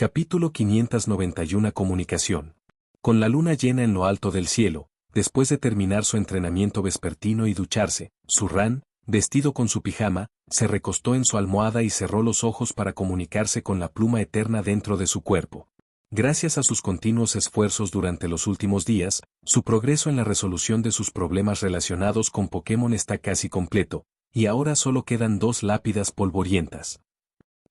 Capítulo 591 Comunicación. Con la luna llena en lo alto del cielo, después de terminar su entrenamiento vespertino y ducharse, Zurrán, vestido con su pijama, se recostó en su almohada y cerró los ojos para comunicarse con la pluma eterna dentro de su cuerpo. Gracias a sus continuos esfuerzos durante los últimos días, su progreso en la resolución de sus problemas relacionados con Pokémon está casi completo, y ahora solo quedan 2 lápidas polvorientas.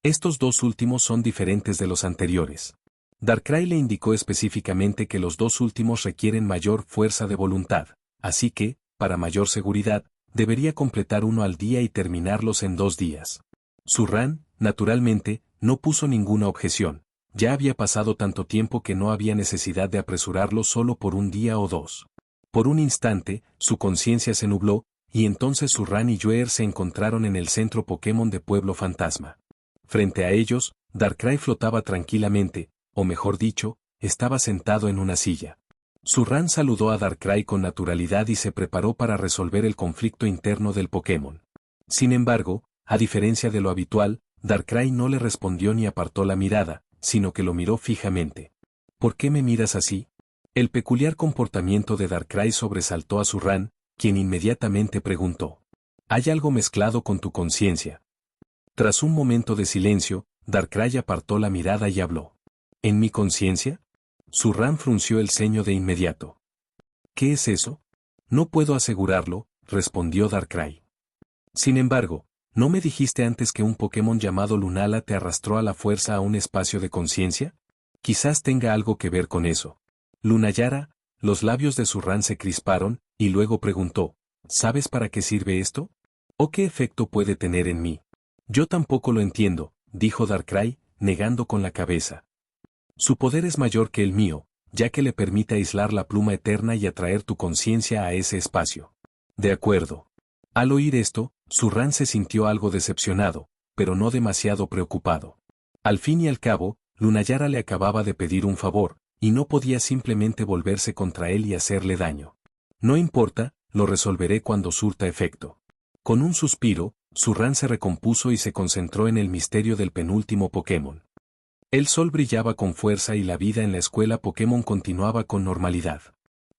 Estos 2 últimos son diferentes de los anteriores. Darkrai le indicó específicamente que los 2 últimos requieren mayor fuerza de voluntad, así que, para mayor seguridad, debería completar uno al día y terminarlos en 2 días. Zurrán, naturalmente, no puso ninguna objeción. Ya había pasado tanto tiempo que no había necesidad de apresurarlo solo por un día o 2. Por un instante, su conciencia se nubló, y entonces Zurrán y Yuer se encontraron en el centro Pokémon de Pueblo Fantasma. Frente a ellos, Darkrai flotaba tranquilamente, o mejor dicho, estaba sentado en una silla. Zurrán saludó a Darkrai con naturalidad y se preparó para resolver el conflicto interno del Pokémon. Sin embargo, a diferencia de lo habitual, Darkrai no le respondió ni apartó la mirada, sino que lo miró fijamente. ¿Por qué me miras así? El peculiar comportamiento de Darkrai sobresaltó a Zurrán, quien inmediatamente preguntó. ¿Hay algo mezclado con tu conciencia? Tras un momento de silencio, Darkrai apartó la mirada y habló. ¿En mi conciencia? Zurrán frunció el ceño de inmediato. ¿Qué es eso? No puedo asegurarlo, respondió Darkrai. Sin embargo, ¿no me dijiste antes que un Pokémon llamado Lunala te arrastró a la fuerza a un espacio de conciencia? Quizás tenga algo que ver con eso. Lunayara, los labios de Zurrán se crisparon, y luego preguntó, ¿sabes para qué sirve esto? ¿O qué efecto puede tener en mí? Yo tampoco lo entiendo, dijo Darkrai, negando con la cabeza. Su poder es mayor que el mío, ya que le permite aislar la pluma eterna y atraer tu conciencia a ese espacio. De acuerdo. Al oír esto, Zurrán se sintió algo decepcionado, pero no demasiado preocupado. Al fin y al cabo, Lunayara le acababa de pedir un favor, y no podía simplemente volverse contra él y hacerle daño. No importa, lo resolveré cuando surta efecto. Con un suspiro, Zurrán se recompuso y se concentró en el misterio del penúltimo Pokémon. El sol brillaba con fuerza y la vida en la escuela Pokémon continuaba con normalidad.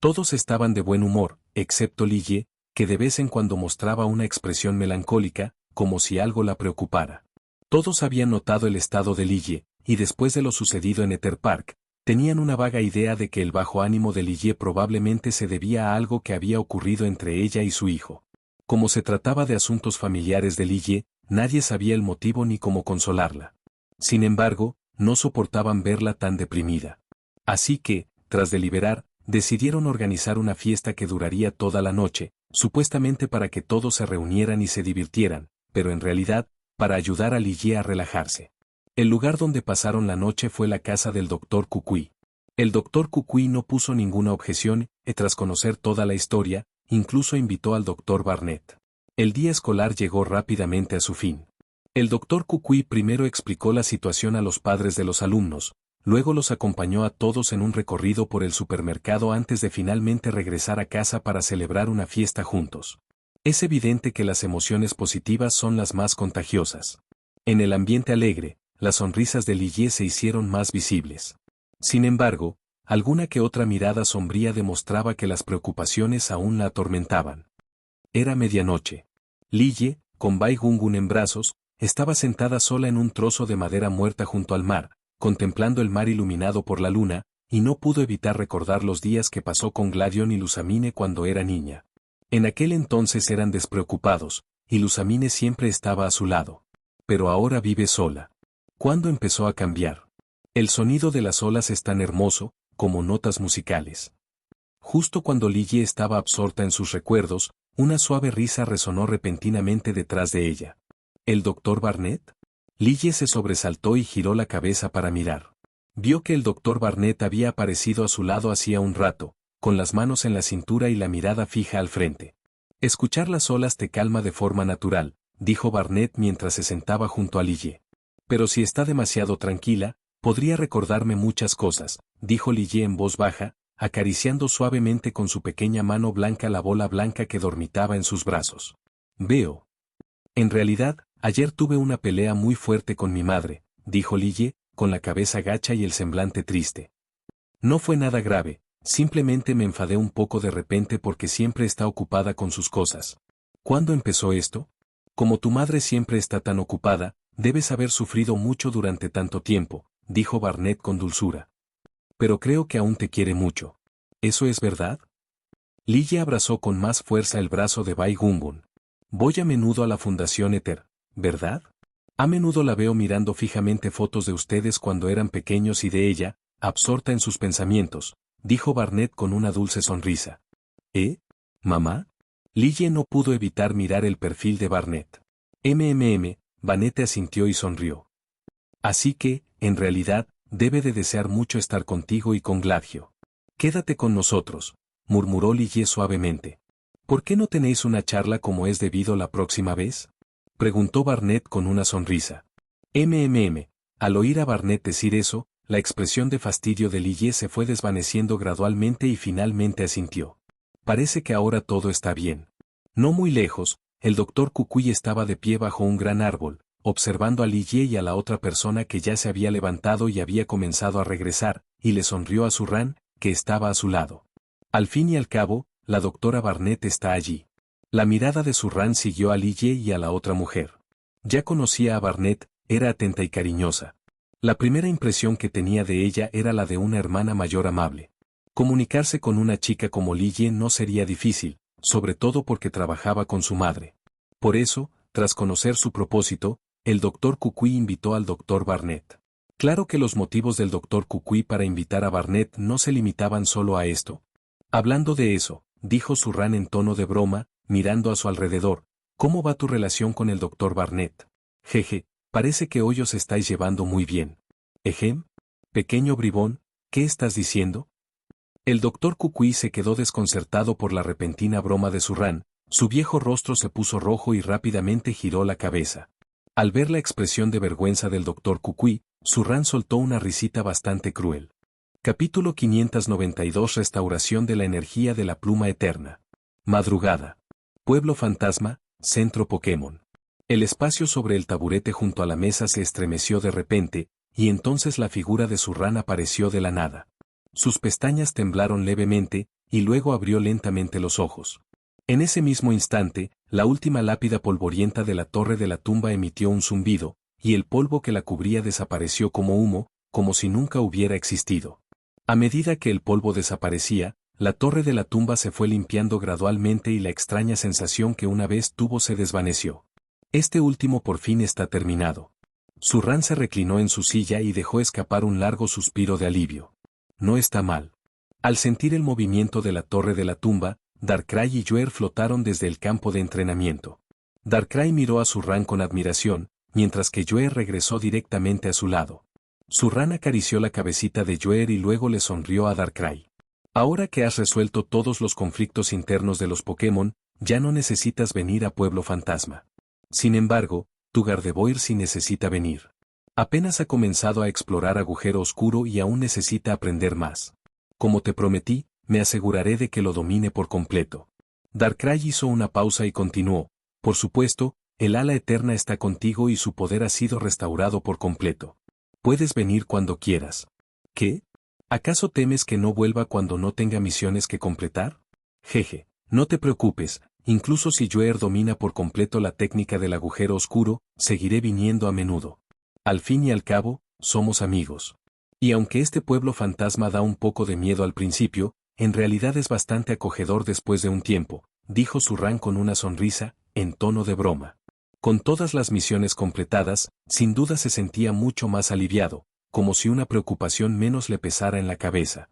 Todos estaban de buen humor, excepto Lille, que de vez en cuando mostraba una expresión melancólica, como si algo la preocupara. Todos habían notado el estado de Lille, y después de lo sucedido en Ether Park, tenían una vaga idea de que el bajo ánimo de Lille probablemente se debía a algo que había ocurrido entre ella y su hijo. Como se trataba de asuntos familiares de Lille, nadie sabía el motivo ni cómo consolarla. Sin embargo, no soportaban verla tan deprimida. Así que, tras deliberar, decidieron organizar una fiesta que duraría toda la noche, supuestamente para que todos se reunieran y se divirtieran, pero en realidad, para ayudar a Lille a relajarse. El lugar donde pasaron la noche fue la casa del Dr. Kukui. El Dr. Kukui no puso ninguna objeción, y tras conocer toda la historia, incluso invitó al Dr. Barnett. El día escolar llegó rápidamente a su fin. El Dr. Kukui primero explicó la situación a los padres de los alumnos, luego los acompañó a todos en un recorrido por el supermercado antes de finalmente regresar a casa para celebrar una fiesta juntos. Es evidente que las emociones positivas son las más contagiosas. En el ambiente alegre, las sonrisas de Lille se hicieron más visibles. Sin embargo, alguna que otra mirada sombría demostraba que las preocupaciones aún la atormentaban. Era medianoche. Lille, con Bai Gungun en brazos, estaba sentada sola en un trozo de madera muerta junto al mar, contemplando el mar iluminado por la luna, y no pudo evitar recordar los días que pasó con Gladion y Lusamine cuando era niña. En aquel entonces eran despreocupados, y Lusamine siempre estaba a su lado. Pero ahora vive sola. ¿Cuándo empezó a cambiar? El sonido de las olas es tan hermoso, como notas musicales. Justo cuando Lille estaba absorta en sus recuerdos, una suave risa resonó repentinamente detrás de ella. ¿El Dr. Barnett? Lille se sobresaltó y giró la cabeza para mirar. Vio que el Dr. Barnett había aparecido a su lado hacía un rato, con las manos en la cintura y la mirada fija al frente. Escuchar las olas te calma de forma natural, dijo Barnett mientras se sentaba junto a Lille. Pero si está demasiado tranquila, podría recordarme muchas cosas, dijo Lille en voz baja, acariciando suavemente con su pequeña mano blanca la bola blanca que dormitaba en sus brazos. Veo. En realidad, ayer tuve una pelea muy fuerte con mi madre, dijo Lille, con la cabeza gacha y el semblante triste. No fue nada grave, simplemente me enfadé un poco de repente porque siempre está ocupada con sus cosas. ¿Cuándo empezó esto? Como tu madre siempre está tan ocupada, debes haber sufrido mucho durante tanto tiempo, dijo Barnett con dulzura. Pero creo que aún te quiere mucho. ¿Eso es verdad? Lily abrazó con más fuerza el brazo de Bai Gungun. Voy a menudo a la Fundación Ether, ¿verdad? A menudo la veo mirando fijamente fotos de ustedes cuando eran pequeños y de ella, absorta en sus pensamientos, dijo Barnett con una dulce sonrisa. ¿Mamá? Lily no pudo evitar mirar el perfil de Barnett. Barnett asintió y sonrió. Así que, en realidad, debe de desear mucho estar contigo y con Gladio. Quédate con nosotros, murmuró Lily suavemente. ¿Por qué no tenéis una charla como es debido la próxima vez? Preguntó Barnett con una sonrisa. Al oír a Barnett decir eso, la expresión de fastidio de Lily se fue desvaneciendo gradualmente y finalmente asintió. Parece que ahora todo está bien. No muy lejos, el doctor Kukui estaba de pie bajo un gran árbol, observando a Lily y a la otra persona que ya se había levantado y había comenzado a regresar, y le sonrió a Surran, que estaba a su lado. Al fin y al cabo, la doctora Barnett está allí. La mirada de Surran siguió a Lily y a la otra mujer. Ya conocía a Barnett, era atenta y cariñosa. La primera impresión que tenía de ella era la de una hermana mayor amable. Comunicarse con una chica como Lily no sería difícil, sobre todo porque trabajaba con su madre. Por eso, tras conocer su propósito, el doctor Kukui invitó al doctor Barnett. Claro que los motivos del doctor Kukui para invitar a Barnett no se limitaban solo a esto. Hablando de eso, dijo Surran en tono de broma, mirando a su alrededor, ¿cómo va tu relación con el doctor Barnett? Jeje, parece que hoy os estáis llevando muy bien. Ejem, pequeño bribón, ¿qué estás diciendo? El doctor Kukui se quedó desconcertado por la repentina broma de Surran, su viejo rostro se puso rojo y rápidamente giró la cabeza. Al ver la expresión de vergüenza del doctor Kukui, Surran soltó una risita bastante cruel. Capítulo 592 Restauración de la energía de la pluma eterna. Madrugada. Pueblo fantasma, centro Pokémon. El espacio sobre el taburete junto a la mesa se estremeció de repente, y entonces la figura de Surran apareció de la nada. Sus pestañas temblaron levemente, y luego abrió lentamente los ojos. En ese mismo instante, la última lápida polvorienta de la torre de la tumba emitió un zumbido, y el polvo que la cubría desapareció como humo, como si nunca hubiera existido. A medida que el polvo desaparecía, la torre de la tumba se fue limpiando gradualmente y la extraña sensación que una vez tuvo se desvaneció. Este último por fin está terminado. Surran se reclinó en su silla y dejó escapar un largo suspiro de alivio. No está mal. Al sentir el movimiento de la torre de la tumba, Darkrai y Joer flotaron desde el campo de entrenamiento. Darkrai miró a Surran con admiración, mientras que Joer regresó directamente a su lado. Surran acarició la cabecita de Joer y luego le sonrió a Darkrai. Ahora que has resuelto todos los conflictos internos de los Pokémon, ya no necesitas venir a Pueblo Fantasma. Sin embargo, tu Gardevoir sí necesita venir. Apenas ha comenzado a explorar Agujero Oscuro y aún necesita aprender más. Como te prometí, me aseguraré de que lo domine por completo. Darkrai hizo una pausa y continuó. Por supuesto, el ala eterna está contigo y su poder ha sido restaurado por completo. Puedes venir cuando quieras. ¿Qué? ¿Acaso temes que no vuelva cuando no tenga misiones que completar? Jeje, no te preocupes, incluso si Joer domina por completo la técnica del agujero oscuro, seguiré viniendo a menudo. Al fin y al cabo, somos amigos. Y aunque este pueblo fantasma da un poco de miedo al principio, en realidad es bastante acogedor después de un tiempo, dijo Surran con una sonrisa, en tono de broma. Con todas las misiones completadas, sin duda se sentía mucho más aliviado, como si una preocupación menos le pesara en la cabeza.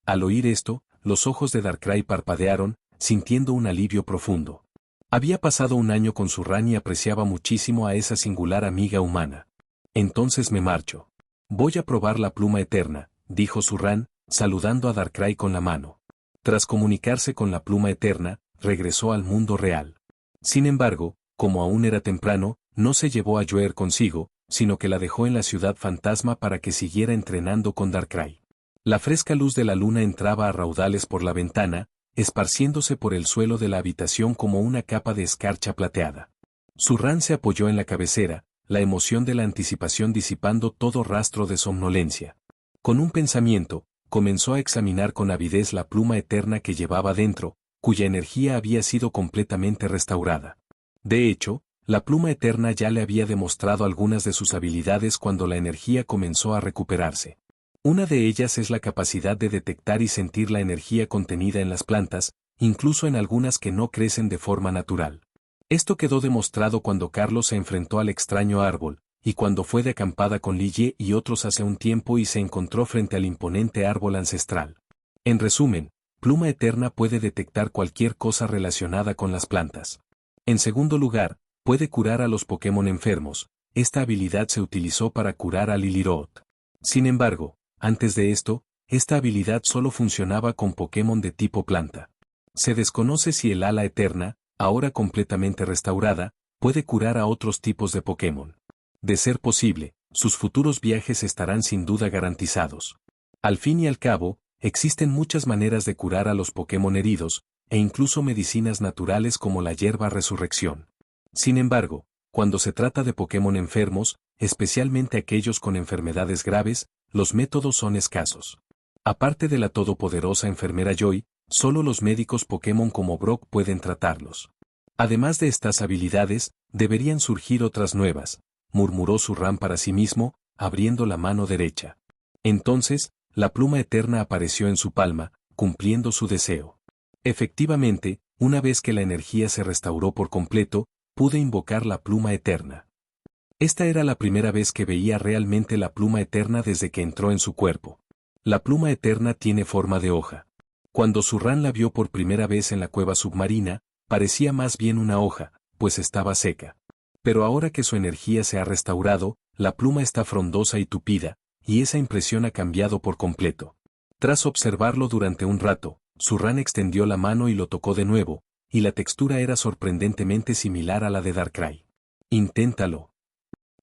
Al oír esto, los ojos de Darkrai parpadearon, sintiendo un alivio profundo. Había pasado un año con Surran y apreciaba muchísimo a esa singular amiga humana. Entonces me marcho. Voy a probar la pluma eterna, dijo Surran, saludando a Darkrai con la mano. Tras comunicarse con la pluma eterna, regresó al mundo real. Sin embargo, como aún era temprano, no se llevó a Joer consigo, sino que la dejó en la ciudad fantasma para que siguiera entrenando con Darkrai. La fresca luz de la luna entraba a raudales por la ventana, esparciéndose por el suelo de la habitación como una capa de escarcha plateada. Surran se apoyó en la cabecera, la emoción de la anticipación disipando todo rastro de somnolencia. Con un pensamiento, comenzó a examinar con avidez la pluma eterna que llevaba dentro, cuya energía había sido completamente restaurada. De hecho, la pluma eterna ya le había demostrado algunas de sus habilidades cuando la energía comenzó a recuperarse. Una de ellas es la capacidad de detectar y sentir la energía contenida en las plantas, incluso en algunas que no crecen de forma natural. Esto quedó demostrado cuando Carlos se enfrentó al extraño árbol, y cuando fue de acampada con Lille y otros hace un tiempo y se encontró frente al imponente árbol ancestral. En resumen, Pluma Eterna puede detectar cualquier cosa relacionada con las plantas. En segundo lugar, puede curar a los Pokémon enfermos. Esta habilidad se utilizó para curar a Liliroth. Sin embargo, antes de esto, esta habilidad solo funcionaba con Pokémon de tipo planta. Se desconoce si el Ala Eterna, ahora completamente restaurada, puede curar a otros tipos de Pokémon. De ser posible, sus futuros viajes estarán sin duda garantizados. Al fin y al cabo, existen muchas maneras de curar a los Pokémon heridos, e incluso medicinas naturales como la hierba resurrección. Sin embargo, cuando se trata de Pokémon enfermos, especialmente aquellos con enfermedades graves, los métodos son escasos. Aparte de la todopoderosa enfermera Joy, solo los médicos Pokémon como Brock pueden tratarlos. Además de estas habilidades, deberían surgir otras nuevas, murmuró Surran para sí mismo, abriendo la mano derecha. Entonces, la pluma eterna apareció en su palma, cumpliendo su deseo. Efectivamente, una vez que la energía se restauró por completo, pude invocar la pluma eterna. Esta era la primera vez que veía realmente la pluma eterna desde que entró en su cuerpo. La pluma eterna tiene forma de hoja. Cuando Surran la vio por primera vez en la cueva submarina, parecía más bien una hoja, pues estaba seca. Pero ahora que su energía se ha restaurado, la pluma está frondosa y tupida, y esa impresión ha cambiado por completo. Tras observarlo durante un rato, Surran extendió la mano y lo tocó de nuevo, y la textura era sorprendentemente similar a la de Darkrai. Inténtalo.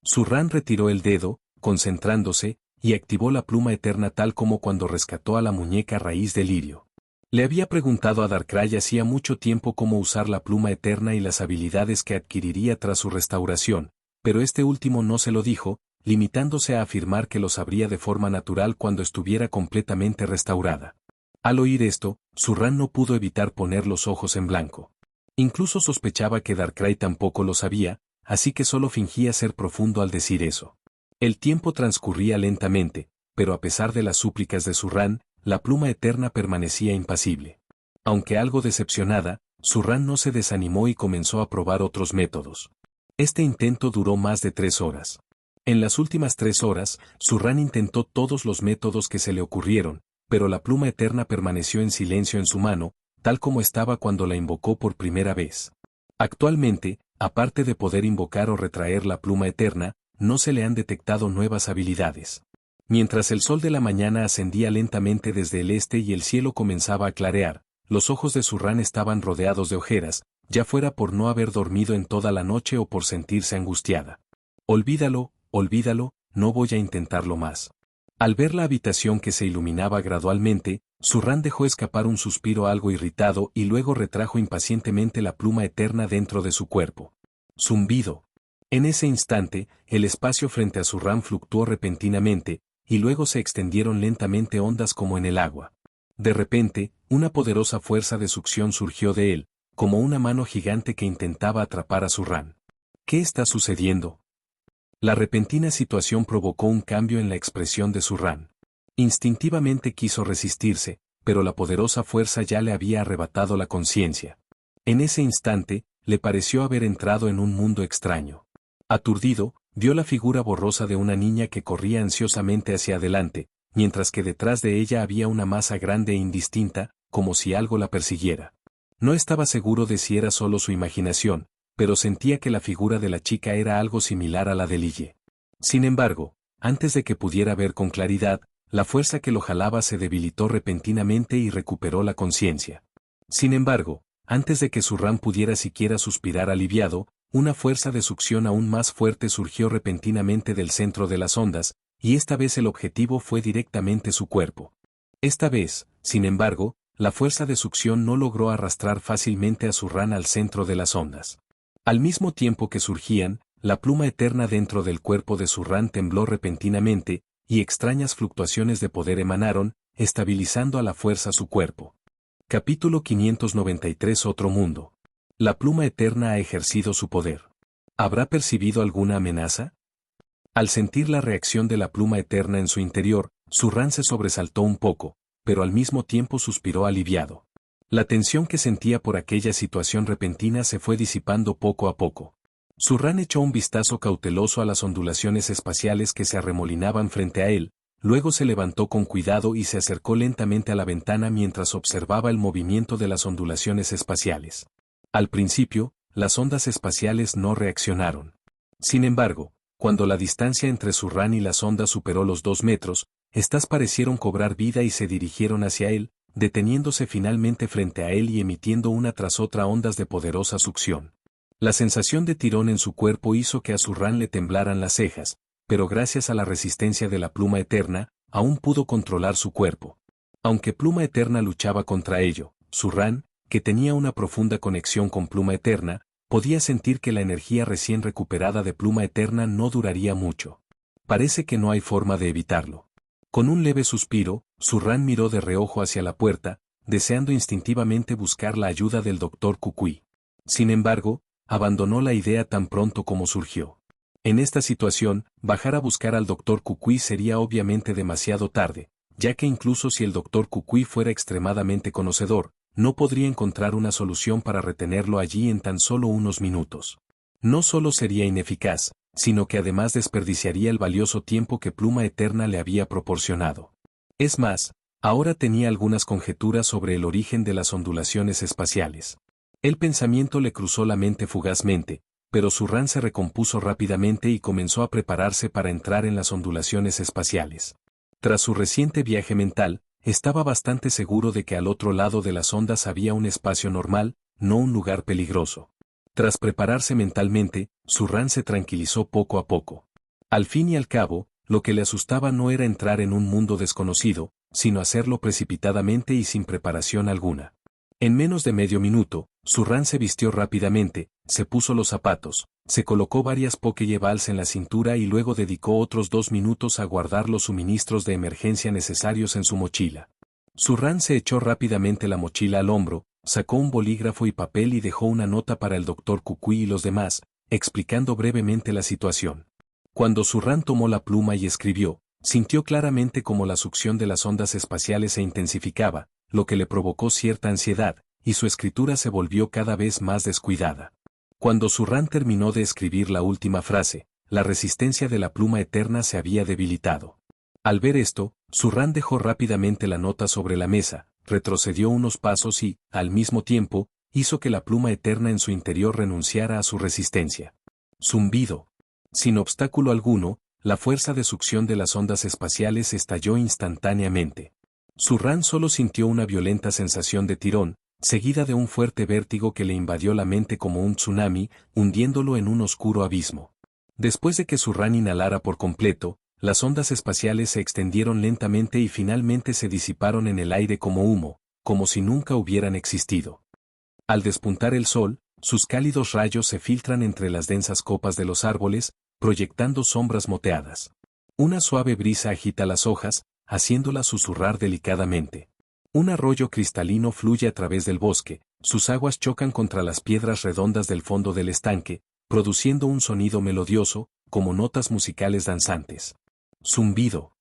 Surran retiró el dedo, concentrándose, y activó la pluma eterna tal como cuando rescató a la muñeca raíz de lirio. Le había preguntado a Darkrai hacía mucho tiempo cómo usar la pluma eterna y las habilidades que adquiriría tras su restauración, pero este último no se lo dijo, limitándose a afirmar que lo sabría de forma natural cuando estuviera completamente restaurada. Al oír esto, Surran no pudo evitar poner los ojos en blanco. Incluso sospechaba que Darkrai tampoco lo sabía, así que solo fingía ser profundo al decir eso. El tiempo transcurría lentamente, pero a pesar de las súplicas de Surran, la pluma eterna permanecía impasible. Aunque algo decepcionada, Surran no se desanimó y comenzó a probar otros métodos. Este intento duró más de 3 horas. En las últimas 3 horas, Surran intentó todos los métodos que se le ocurrieron, pero la pluma eterna permaneció en silencio en su mano, tal como estaba cuando la invocó por primera vez. Actualmente, aparte de poder invocar o retraer la pluma eterna, no se le han detectado nuevas habilidades. Mientras el sol de la mañana ascendía lentamente desde el este y el cielo comenzaba a clarear, los ojos de Surran estaban rodeados de ojeras, ya fuera por no haber dormido en toda la noche o por sentirse angustiada. Olvídalo, olvídalo, no voy a intentarlo más. Al ver la habitación que se iluminaba gradualmente, Surran dejó escapar un suspiro algo irritado y luego retrajo impacientemente la pluma eterna dentro de su cuerpo. Zumbido. En ese instante, el espacio frente a Surran fluctuó repentinamente, y luego se extendieron lentamente ondas como en el agua. De repente, una poderosa fuerza de succión surgió de él, como una mano gigante que intentaba atrapar a Surran. ¿Qué está sucediendo? La repentina situación provocó un cambio en la expresión de Surran. Instintivamente quiso resistirse, pero la poderosa fuerza ya le había arrebatado la conciencia. En ese instante, le pareció haber entrado en un mundo extraño. Aturdido, vio la figura borrosa de una niña que corría ansiosamente hacia adelante, mientras que detrás de ella había una masa grande e indistinta, como si algo la persiguiera. No estaba seguro de si era solo su imaginación, pero sentía que la figura de la chica era algo similar a la de Lille. Sin embargo, antes de que pudiera ver con claridad, la fuerza que lo jalaba se debilitó repentinamente y recuperó la conciencia. Sin embargo, antes de que Surran pudiera siquiera suspirar aliviado, una fuerza de succión aún más fuerte surgió repentinamente del centro de las ondas, y esta vez el objetivo fue directamente su cuerpo. Esta vez, sin embargo, la fuerza de succión no logró arrastrar fácilmente a Surran al centro de las ondas. Al mismo tiempo que surgían, la pluma eterna dentro del cuerpo de Surran tembló repentinamente, y extrañas fluctuaciones de poder emanaron, estabilizando a la fuerza su cuerpo. Capítulo 593 Otro mundo. La pluma eterna ha ejercido su poder. ¿Habrá percibido alguna amenaza? Al sentir la reacción de la pluma eterna en su interior, Surran se sobresaltó un poco, pero al mismo tiempo suspiró aliviado. La tensión que sentía por aquella situación repentina se fue disipando poco a poco. Surran echó un vistazo cauteloso a las ondulaciones espaciales que se arremolinaban frente a él, luego se levantó con cuidado y se acercó lentamente a la ventana mientras observaba el movimiento de las ondulaciones espaciales. Al principio, las ondas espaciales no reaccionaron. Sin embargo, cuando la distancia entre Surran y las ondas superó los 2 metros, éstas parecieron cobrar vida y se dirigieron hacia él, deteniéndose finalmente frente a él y emitiendo una tras otra ondas de poderosa succión. La sensación de tirón en su cuerpo hizo que a Surran le temblaran las cejas, pero gracias a la resistencia de la pluma eterna, aún pudo controlar su cuerpo. Aunque pluma eterna luchaba contra ello, Surran, que tenía una profunda conexión con pluma eterna, podía sentir que la energía recién recuperada de pluma eterna no duraría mucho. Parece que no hay forma de evitarlo. Con un leve suspiro, Surran miró de reojo hacia la puerta, deseando instintivamente buscar la ayuda del Dr. Kukui. Sin embargo, abandonó la idea tan pronto como surgió. En esta situación, bajar a buscar al Dr. Kukui sería obviamente demasiado tarde, ya que incluso si el Dr. Kukui fuera extremadamente conocedor, no podría encontrar una solución para retenerlo allí en tan solo unos minutos. No solo sería ineficaz, sino que además desperdiciaría el valioso tiempo que Pluma Eterna le había proporcionado. Es más, ahora tenía algunas conjeturas sobre el origen de las ondulaciones espaciales. El pensamiento le cruzó la mente fugazmente, pero Surran se recompuso rápidamente y comenzó a prepararse para entrar en las ondulaciones espaciales. Tras su reciente viaje mental, estaba bastante seguro de que al otro lado de las ondas había un espacio normal, no un lugar peligroso. Tras prepararse mentalmente, Surran se tranquilizó poco a poco. Al fin y al cabo, lo que le asustaba no era entrar en un mundo desconocido, sino hacerlo precipitadamente y sin preparación alguna. En menos de medio minuto, Surran se vistió rápidamente, se puso los zapatos, se colocó varias Pokéballs en la cintura y luego dedicó otros 2 minutos a guardar los suministros de emergencia necesarios en su mochila. Surran se echó rápidamente la mochila al hombro, sacó un bolígrafo y papel y dejó una nota para el Dr. Kukui y los demás, explicando brevemente la situación. Cuando Surran tomó la pluma y escribió, sintió claramente cómo la succión de las ondas espaciales se intensificaba, lo que le provocó cierta ansiedad, y su escritura se volvió cada vez más descuidada. Cuando Surran terminó de escribir la última frase, la resistencia de la pluma eterna se había debilitado. Al ver esto, Surran dejó rápidamente la nota sobre la mesa, retrocedió unos pasos y, al mismo tiempo, hizo que la pluma eterna en su interior renunciara a su resistencia. Zumbido. Sin obstáculo alguno, la fuerza de succión de las ondas espaciales estalló instantáneamente. Surran solo sintió una violenta sensación de tirón, seguida de un fuerte vértigo que le invadió la mente como un tsunami, hundiéndolo en un oscuro abismo. Después de que Surran inhalara por completo, las ondas espaciales se extendieron lentamente y finalmente se disiparon en el aire como humo, como si nunca hubieran existido. Al despuntar el sol, sus cálidos rayos se filtran entre las densas copas de los árboles, proyectando sombras moteadas. Una suave brisa agita las hojas, haciéndolas susurrar delicadamente. Un arroyo cristalino fluye a través del bosque, sus aguas chocan contra las piedras redondas del fondo del estanque, produciendo un sonido melodioso, como notas musicales danzantes. Zumbido.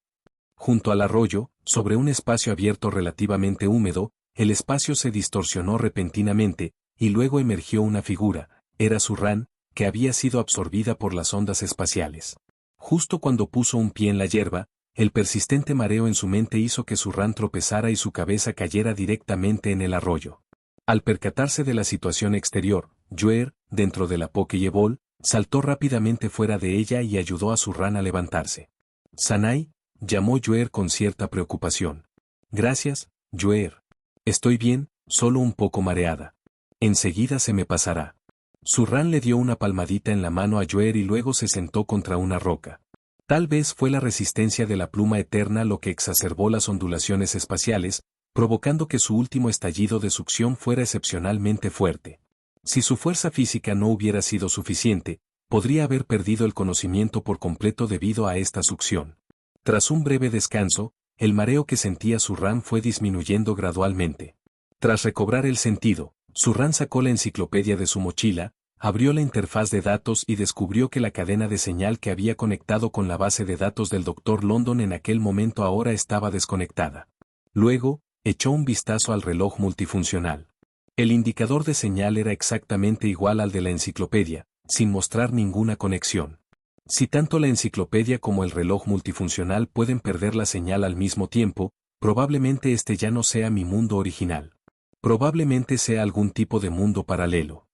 Junto al arroyo, sobre un espacio abierto relativamente húmedo, el espacio se distorsionó repentinamente, y luego emergió una figura, era Surran, que había sido absorbida por las ondas espaciales. Justo cuando puso un pie en la hierba, el persistente mareo en su mente hizo que Surran tropezara y su cabeza cayera directamente en el arroyo. Al percatarse de la situación exterior, Joer, dentro de la Pokéball, saltó rápidamente fuera de ella y ayudó a Surran a levantarse. «Sanai», llamó Joer con cierta preocupación. «Gracias, Joer. Estoy bien, solo un poco mareada. Enseguida se me pasará». Surran le dio una palmadita en la mano a Joer y luego se sentó contra una roca. Tal vez fue la resistencia de la pluma eterna lo que exacerbó las ondulaciones espaciales, provocando que su último estallido de succión fuera excepcionalmente fuerte. Si su fuerza física no hubiera sido suficiente, podría haber perdido el conocimiento por completo debido a esta succión. Tras un breve descanso, el mareo que sentía Zurrán fue disminuyendo gradualmente. Tras recobrar el sentido, Zurrán sacó la enciclopedia de su mochila, abrió la interfaz de datos y descubrió que la cadena de señal que había conectado con la base de datos del Dr. London en aquel momento ahora estaba desconectada. Luego, echó un vistazo al reloj multifuncional. El indicador de señal era exactamente igual al de la enciclopedia, sin mostrar ninguna conexión. Si tanto la enciclopedia como el reloj multifuncional pueden perder la señal al mismo tiempo, probablemente este ya no sea mi mundo original. Probablemente sea algún tipo de mundo paralelo.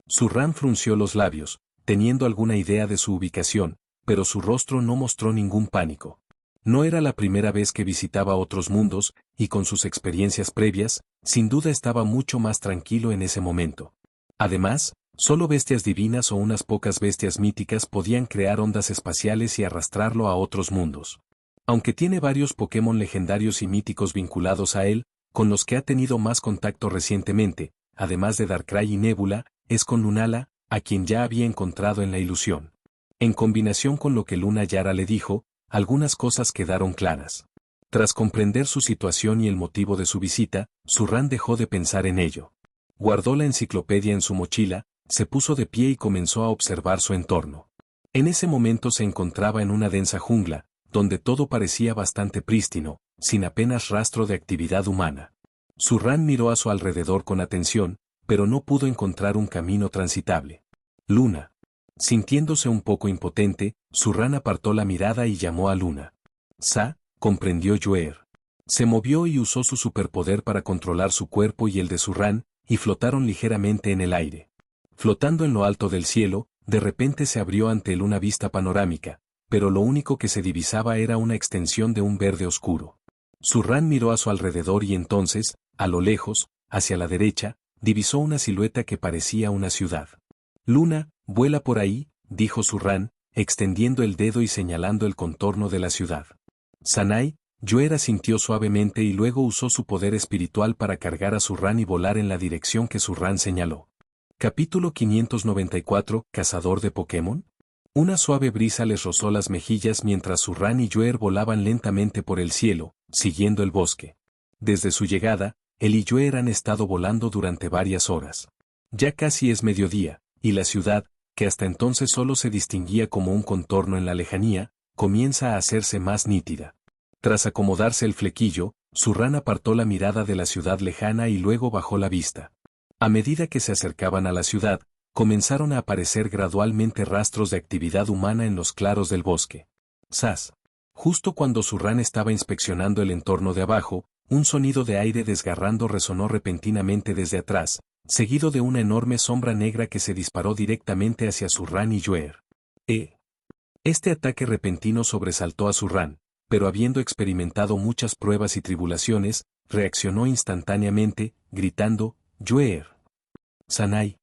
Zurrán frunció los labios, teniendo alguna idea de su ubicación, pero su rostro no mostró ningún pánico. No era la primera vez que visitaba otros mundos, y con sus experiencias previas, sin duda estaba mucho más tranquilo en ese momento. Además, solo bestias divinas o unas pocas bestias míticas podían crear ondas espaciales y arrastrarlo a otros mundos. Aunque tiene varios Pokémon legendarios y míticos vinculados a él, con los que ha tenido más contacto recientemente, además de Darkrai y Nebula, es con Lunala, a quien ya había encontrado en la ilusión. En combinación con lo que Luna Yara le dijo, algunas cosas quedaron claras. Tras comprender su situación y el motivo de su visita, Zurrán dejó de pensar en ello. Guardó la enciclopedia en su mochila, se puso de pie y comenzó a observar su entorno. En ese momento se encontraba en una densa jungla, donde todo parecía bastante prístino, sin apenas rastro de actividad humana. Zurrán miró a su alrededor con atención, pero no pudo encontrar un camino transitable. Luna. Sintiéndose un poco impotente, Zurrán apartó la mirada y llamó a Luna. Sa, comprendió Joer. Se movió y usó su superpoder para controlar su cuerpo y el de Zurrán, y flotaron ligeramente en el aire. Flotando en lo alto del cielo, de repente se abrió ante él una vista panorámica, pero lo único que se divisaba era una extensión de un verde oscuro. Zurrán miró a su alrededor y entonces, a lo lejos, hacia la derecha, divisó una silueta que parecía una ciudad. Luna, vuela por ahí, dijo Zurrán, extendiendo el dedo y señalando el contorno de la ciudad. Sanai, Joer asintió suavemente y luego usó su poder espiritual para cargar a Zurrán y volar en la dirección que Zurrán señaló. Capítulo 594, ¿Cazador de Pokémon? Una suave brisa les rozó las mejillas mientras Zurrán y Joer volaban lentamente por el cielo, siguiendo el bosque. Desde su llegada, él y Joer han estado volando durante varias horas. Ya casi es mediodía, y la ciudad, que hasta entonces solo se distinguía como un contorno en la lejanía, comienza a hacerse más nítida. Tras acomodarse el flequillo, Zurrán apartó la mirada de la ciudad lejana y luego bajó la vista. A medida que se acercaban a la ciudad, comenzaron a aparecer gradualmente rastros de actividad humana en los claros del bosque. ¡Zas! Justo cuando Zurrán estaba inspeccionando el entorno de abajo, un sonido de aire desgarrando resonó repentinamente desde atrás, seguido de una enorme sombra negra que se disparó directamente hacia Zurrán y Joer. Este ataque repentino sobresaltó a Zurrán, pero habiendo experimentado muchas pruebas y tribulaciones, reaccionó instantáneamente, gritando, ¡Joer! Sanai.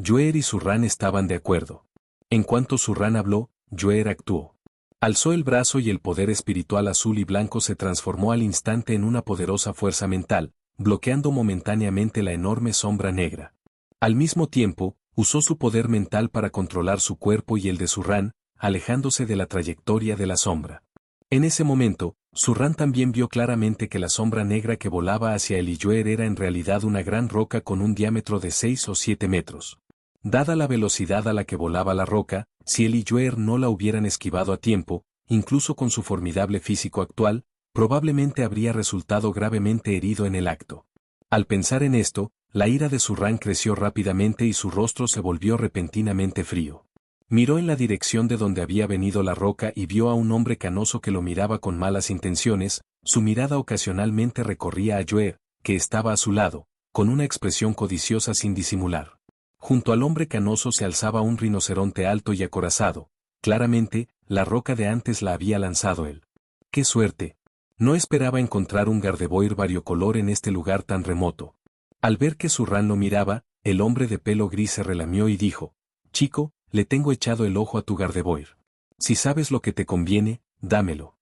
Joer y Zurrán estaban de acuerdo. En cuanto Zurrán habló, Joer actuó. Alzó el brazo y el poder espiritual azul y blanco se transformó al instante en una poderosa fuerza mental, bloqueando momentáneamente la enorme sombra negra. Al mismo tiempo, usó su poder mental para controlar su cuerpo y el de Zurrán, alejándose de la trayectoria de la sombra. En ese momento, Zurrán también vio claramente que la sombra negra que volaba hacia él y Joer era en realidad una gran roca con un diámetro de 6 o 7 metros. Dada la velocidad a la que volaba la roca, si él y Joer no la hubieran esquivado a tiempo, incluso con su formidable físico actual, probablemente habría resultado gravemente herido en el acto. Al pensar en esto, la ira de Zurrán creció rápidamente y su rostro se volvió repentinamente frío. Miró en la dirección de donde había venido la roca y vio a un hombre canoso que lo miraba con malas intenciones, su mirada ocasionalmente recorría a Joer, que estaba a su lado, con una expresión codiciosa sin disimular. Junto al hombre canoso se alzaba un rinoceronte alto y acorazado. Claramente, la roca de antes la había lanzado él. ¡Qué suerte! No esperaba encontrar un Gardevoir variocolor en este lugar tan remoto. Al ver que Zurrán lo miraba, el hombre de pelo gris se relamió y dijo, «Chico, le tengo echado el ojo a tu Gardevoir. Si sabes lo que te conviene, dámelo».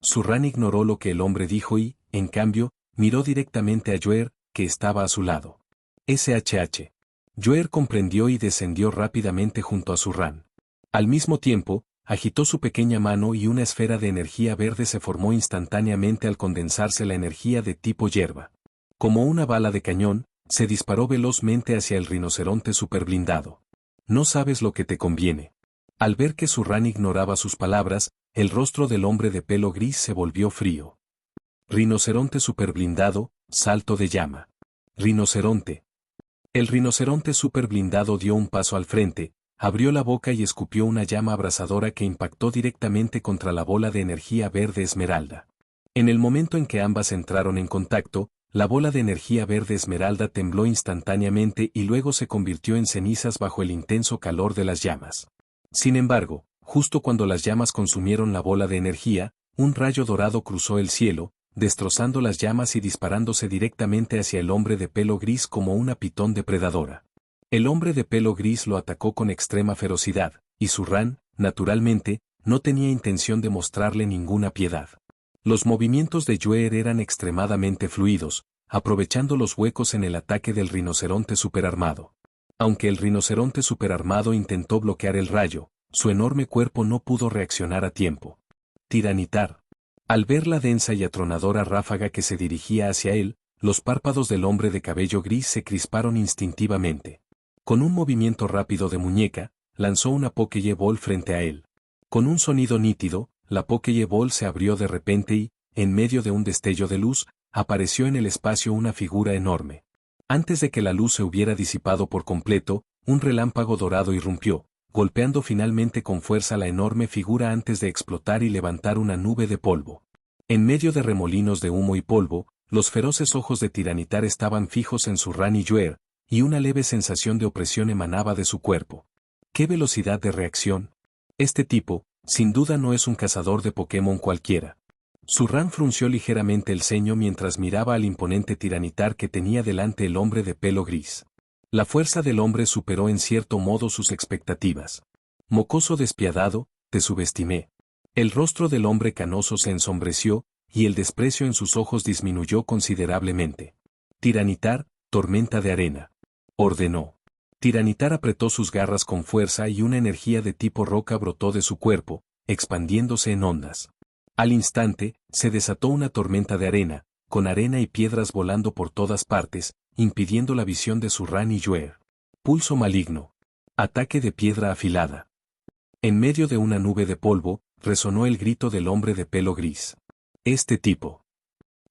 Zurrán ignoró lo que el hombre dijo y, en cambio, miró directamente a Joer, que estaba a su lado. SHH. Yoer comprendió y descendió rápidamente junto a Surran. Al mismo tiempo, agitó su pequeña mano y una esfera de energía verde se formó instantáneamente al condensarse la energía de tipo hierba. Como una bala de cañón, se disparó velozmente hacia el rinoceronte superblindado. No sabes lo que te conviene. Al ver que Surran ignoraba sus palabras, el rostro del hombre de pelo gris se volvió frío. Rinoceronte superblindado, salto de llama. Rinoceronte. El rinoceronte superblindado dio un paso al frente, abrió la boca y escupió una llama abrasadora que impactó directamente contra la bola de energía verde esmeralda. En el momento en que ambas entraron en contacto, la bola de energía verde esmeralda tembló instantáneamente y luego se convirtió en cenizas bajo el intenso calor de las llamas. Sin embargo, justo cuando las llamas consumieron la bola de energía, un rayo dorado cruzó el cielo, destrozando las llamas y disparándose directamente hacia el hombre de pelo gris como una pitón depredadora. El hombre de pelo gris lo atacó con extrema ferocidad, y Surran, naturalmente, no tenía intención de mostrarle ninguna piedad. Los movimientos de Yoer eran extremadamente fluidos, aprovechando los huecos en el ataque del rinoceronte superarmado. Aunque el rinoceronte superarmado intentó bloquear el rayo, su enorme cuerpo no pudo reaccionar a tiempo. Tiranitar. Al ver la densa y atronadora ráfaga que se dirigía hacia él, los párpados del hombre de cabello gris se crisparon instintivamente. Con un movimiento rápido de muñeca, lanzó una Pokéball frente a él. Con un sonido nítido, la Pokéball se abrió de repente y, en medio de un destello de luz, apareció en el espacio una figura enorme. Antes de que la luz se hubiera disipado por completo, un relámpago dorado irrumpió, golpeando finalmente con fuerza la enorme figura antes de explotar y levantar una nube de polvo. En medio de remolinos de humo y polvo, los feroces ojos de Tiranitar estaban fijos en Surran y Yoer, y una leve sensación de opresión emanaba de su cuerpo. ¡Qué velocidad de reacción! Este tipo, sin duda no es un cazador de Pokémon cualquiera. Surran frunció ligeramente el ceño mientras miraba al imponente Tiranitar que tenía delante el hombre de pelo gris. La fuerza del hombre superó en cierto modo sus expectativas. Mocoso despiadado, te subestimé. El rostro del hombre canoso se ensombreció, y el desprecio en sus ojos disminuyó considerablemente. Tiranitar, tormenta de arena. Ordenó. Tiranitar apretó sus garras con fuerza y una energía de tipo roca brotó de su cuerpo, expandiéndose en ondas. Al instante, se desató una tormenta de arena, con arena y piedras volando por todas partes, impidiendo la visión de Surran y Yoer. Pulso maligno. Ataque de piedra afilada. En medio de una nube de polvo, resonó el grito del hombre de pelo gris. Este tipo.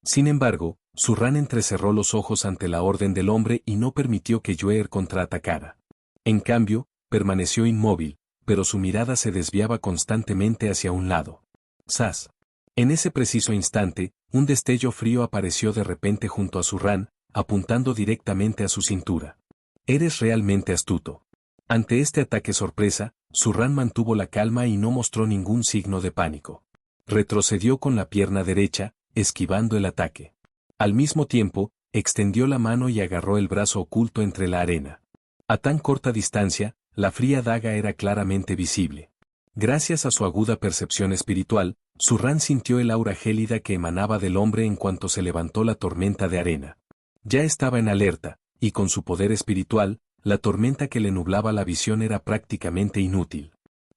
Sin embargo, Surran entrecerró los ojos ante la orden del hombre y no permitió que Yoer contraatacara. En cambio, permaneció inmóvil, pero su mirada se desviaba constantemente hacia un lado. ¡Zas! En ese preciso instante, un destello frío apareció de repente junto a Surran, apuntando directamente a su cintura. Eres realmente astuto. Ante este ataque sorpresa, Surran mantuvo la calma y no mostró ningún signo de pánico. Retrocedió con la pierna derecha, esquivando el ataque. Al mismo tiempo, extendió la mano y agarró el brazo oculto entre la arena. A tan corta distancia, la fría daga era claramente visible. Gracias a su aguda percepción espiritual, Surran sintió el aura gélida que emanaba del hombre en cuanto se levantó la tormenta de arena. Ya estaba en alerta, y con su poder espiritual, la tormenta que le nublaba la visión era prácticamente inútil.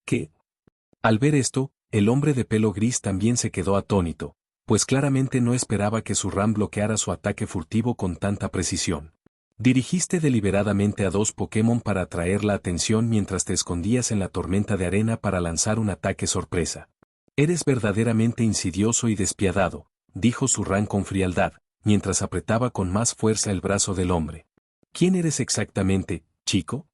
¿Qué? Al ver esto, el hombre de pelo gris también se quedó atónito, pues claramente no esperaba que Surran bloqueara su ataque furtivo con tanta precisión. Dirigiste deliberadamente a dos Pokémon para atraer la atención mientras te escondías en la tormenta de arena para lanzar un ataque sorpresa. Eres verdaderamente insidioso y despiadado, dijo Surran con frialdad, mientras apretaba con más fuerza el brazo del hombre. ¿Quién eres exactamente, chico?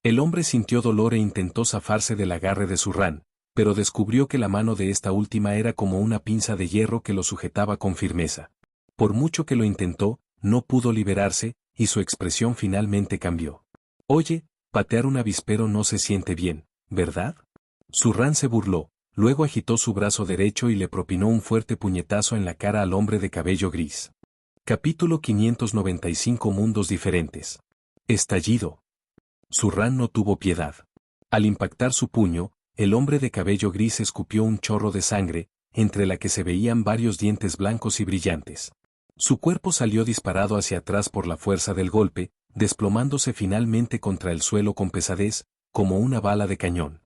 El hombre sintió dolor e intentó zafarse del agarre de Surran, pero descubrió que la mano de esta última era como una pinza de hierro que lo sujetaba con firmeza. Por mucho que lo intentó, no pudo liberarse, y su expresión finalmente cambió. Oye, patear un avispero no se siente bien, ¿verdad? Surran se burló, luego agitó su brazo derecho y le propinó un fuerte puñetazo en la cara al hombre de cabello gris. Capítulo 595 Mundos diferentes. Estallido. Surran no tuvo piedad. Al impactar su puño, el hombre de cabello gris escupió un chorro de sangre, entre la que se veían varios dientes blancos y brillantes. Su cuerpo salió disparado hacia atrás por la fuerza del golpe, desplomándose finalmente contra el suelo con pesadez, como una bala de cañón.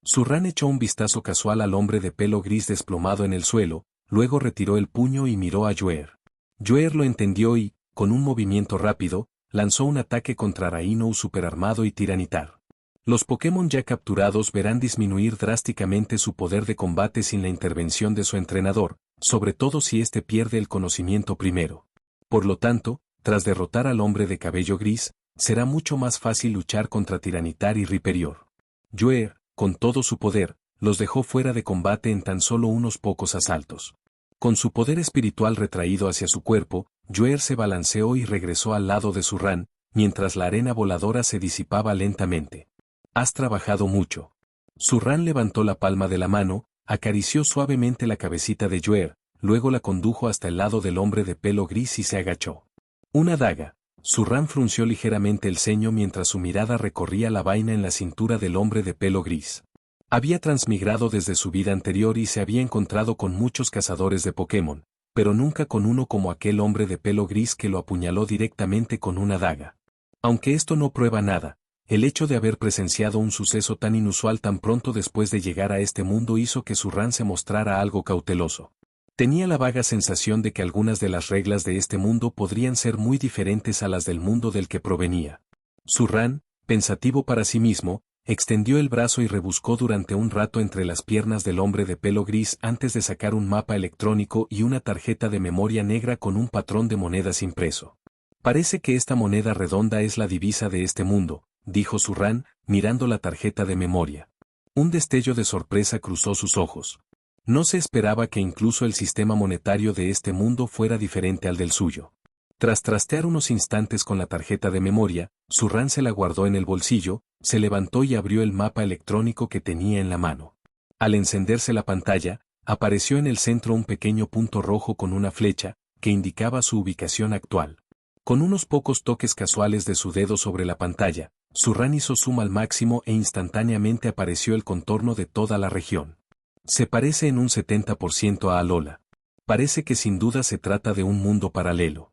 Zurrán echó un vistazo casual al hombre de pelo gris desplomado en el suelo, luego retiró el puño y miró a Joer. Joer lo entendió y, con un movimiento rápido, lanzó un ataque contra Rainou superarmado y Tiranitar. Los Pokémon ya capturados verán disminuir drásticamente su poder de combate sin la intervención de su entrenador, sobre todo si éste pierde el conocimiento primero. Por lo tanto, tras derrotar al hombre de cabello gris, será mucho más fácil luchar contra Tiranitar y Rhyperior. Joer, con todo su poder, los dejó fuera de combate en tan solo unos pocos asaltos. Con su poder espiritual retraído hacia su cuerpo, Joer se balanceó y regresó al lado de Zurrán, mientras la arena voladora se disipaba lentamente. «Has trabajado mucho». Zurrán levantó la palma de la mano, acarició suavemente la cabecita de Joer, luego la condujo hasta el lado del hombre de pelo gris y se agachó. «Una daga». Zurrán frunció ligeramente el ceño mientras su mirada recorría la vaina en la cintura del hombre de pelo gris. Había transmigrado desde su vida anterior y se había encontrado con muchos cazadores de Pokémon, pero nunca con uno como aquel hombre de pelo gris que lo apuñaló directamente con una daga. Aunque esto no prueba nada, el hecho de haber presenciado un suceso tan inusual tan pronto después de llegar a este mundo hizo que Zurrán se mostrara algo cauteloso. Tenía la vaga sensación de que algunas de las reglas de este mundo podrían ser muy diferentes a las del mundo del que provenía. Zurrán, pensativo para sí mismo, extendió el brazo y rebuscó durante un rato entre las piernas del hombre de pelo gris antes de sacar un mapa electrónico y una tarjeta de memoria negra con un patrón de monedas impreso. «Parece que esta moneda redonda es la divisa de este mundo», dijo Zurrán, mirando la tarjeta de memoria. Un destello de sorpresa cruzó sus ojos. No se esperaba que incluso el sistema monetario de este mundo fuera diferente al del suyo. Tras trastear unos instantes con la tarjeta de memoria, Zurrán se la guardó en el bolsillo, se levantó y abrió el mapa electrónico que tenía en la mano. Al encenderse la pantalla, apareció en el centro un pequeño punto rojo con una flecha, que indicaba su ubicación actual. Con unos pocos toques casuales de su dedo sobre la pantalla, Zurrán hizo zoom al máximo e instantáneamente apareció el contorno de toda la región. Se parece en un 70% a Alola. Parece que sin duda se trata de un mundo paralelo.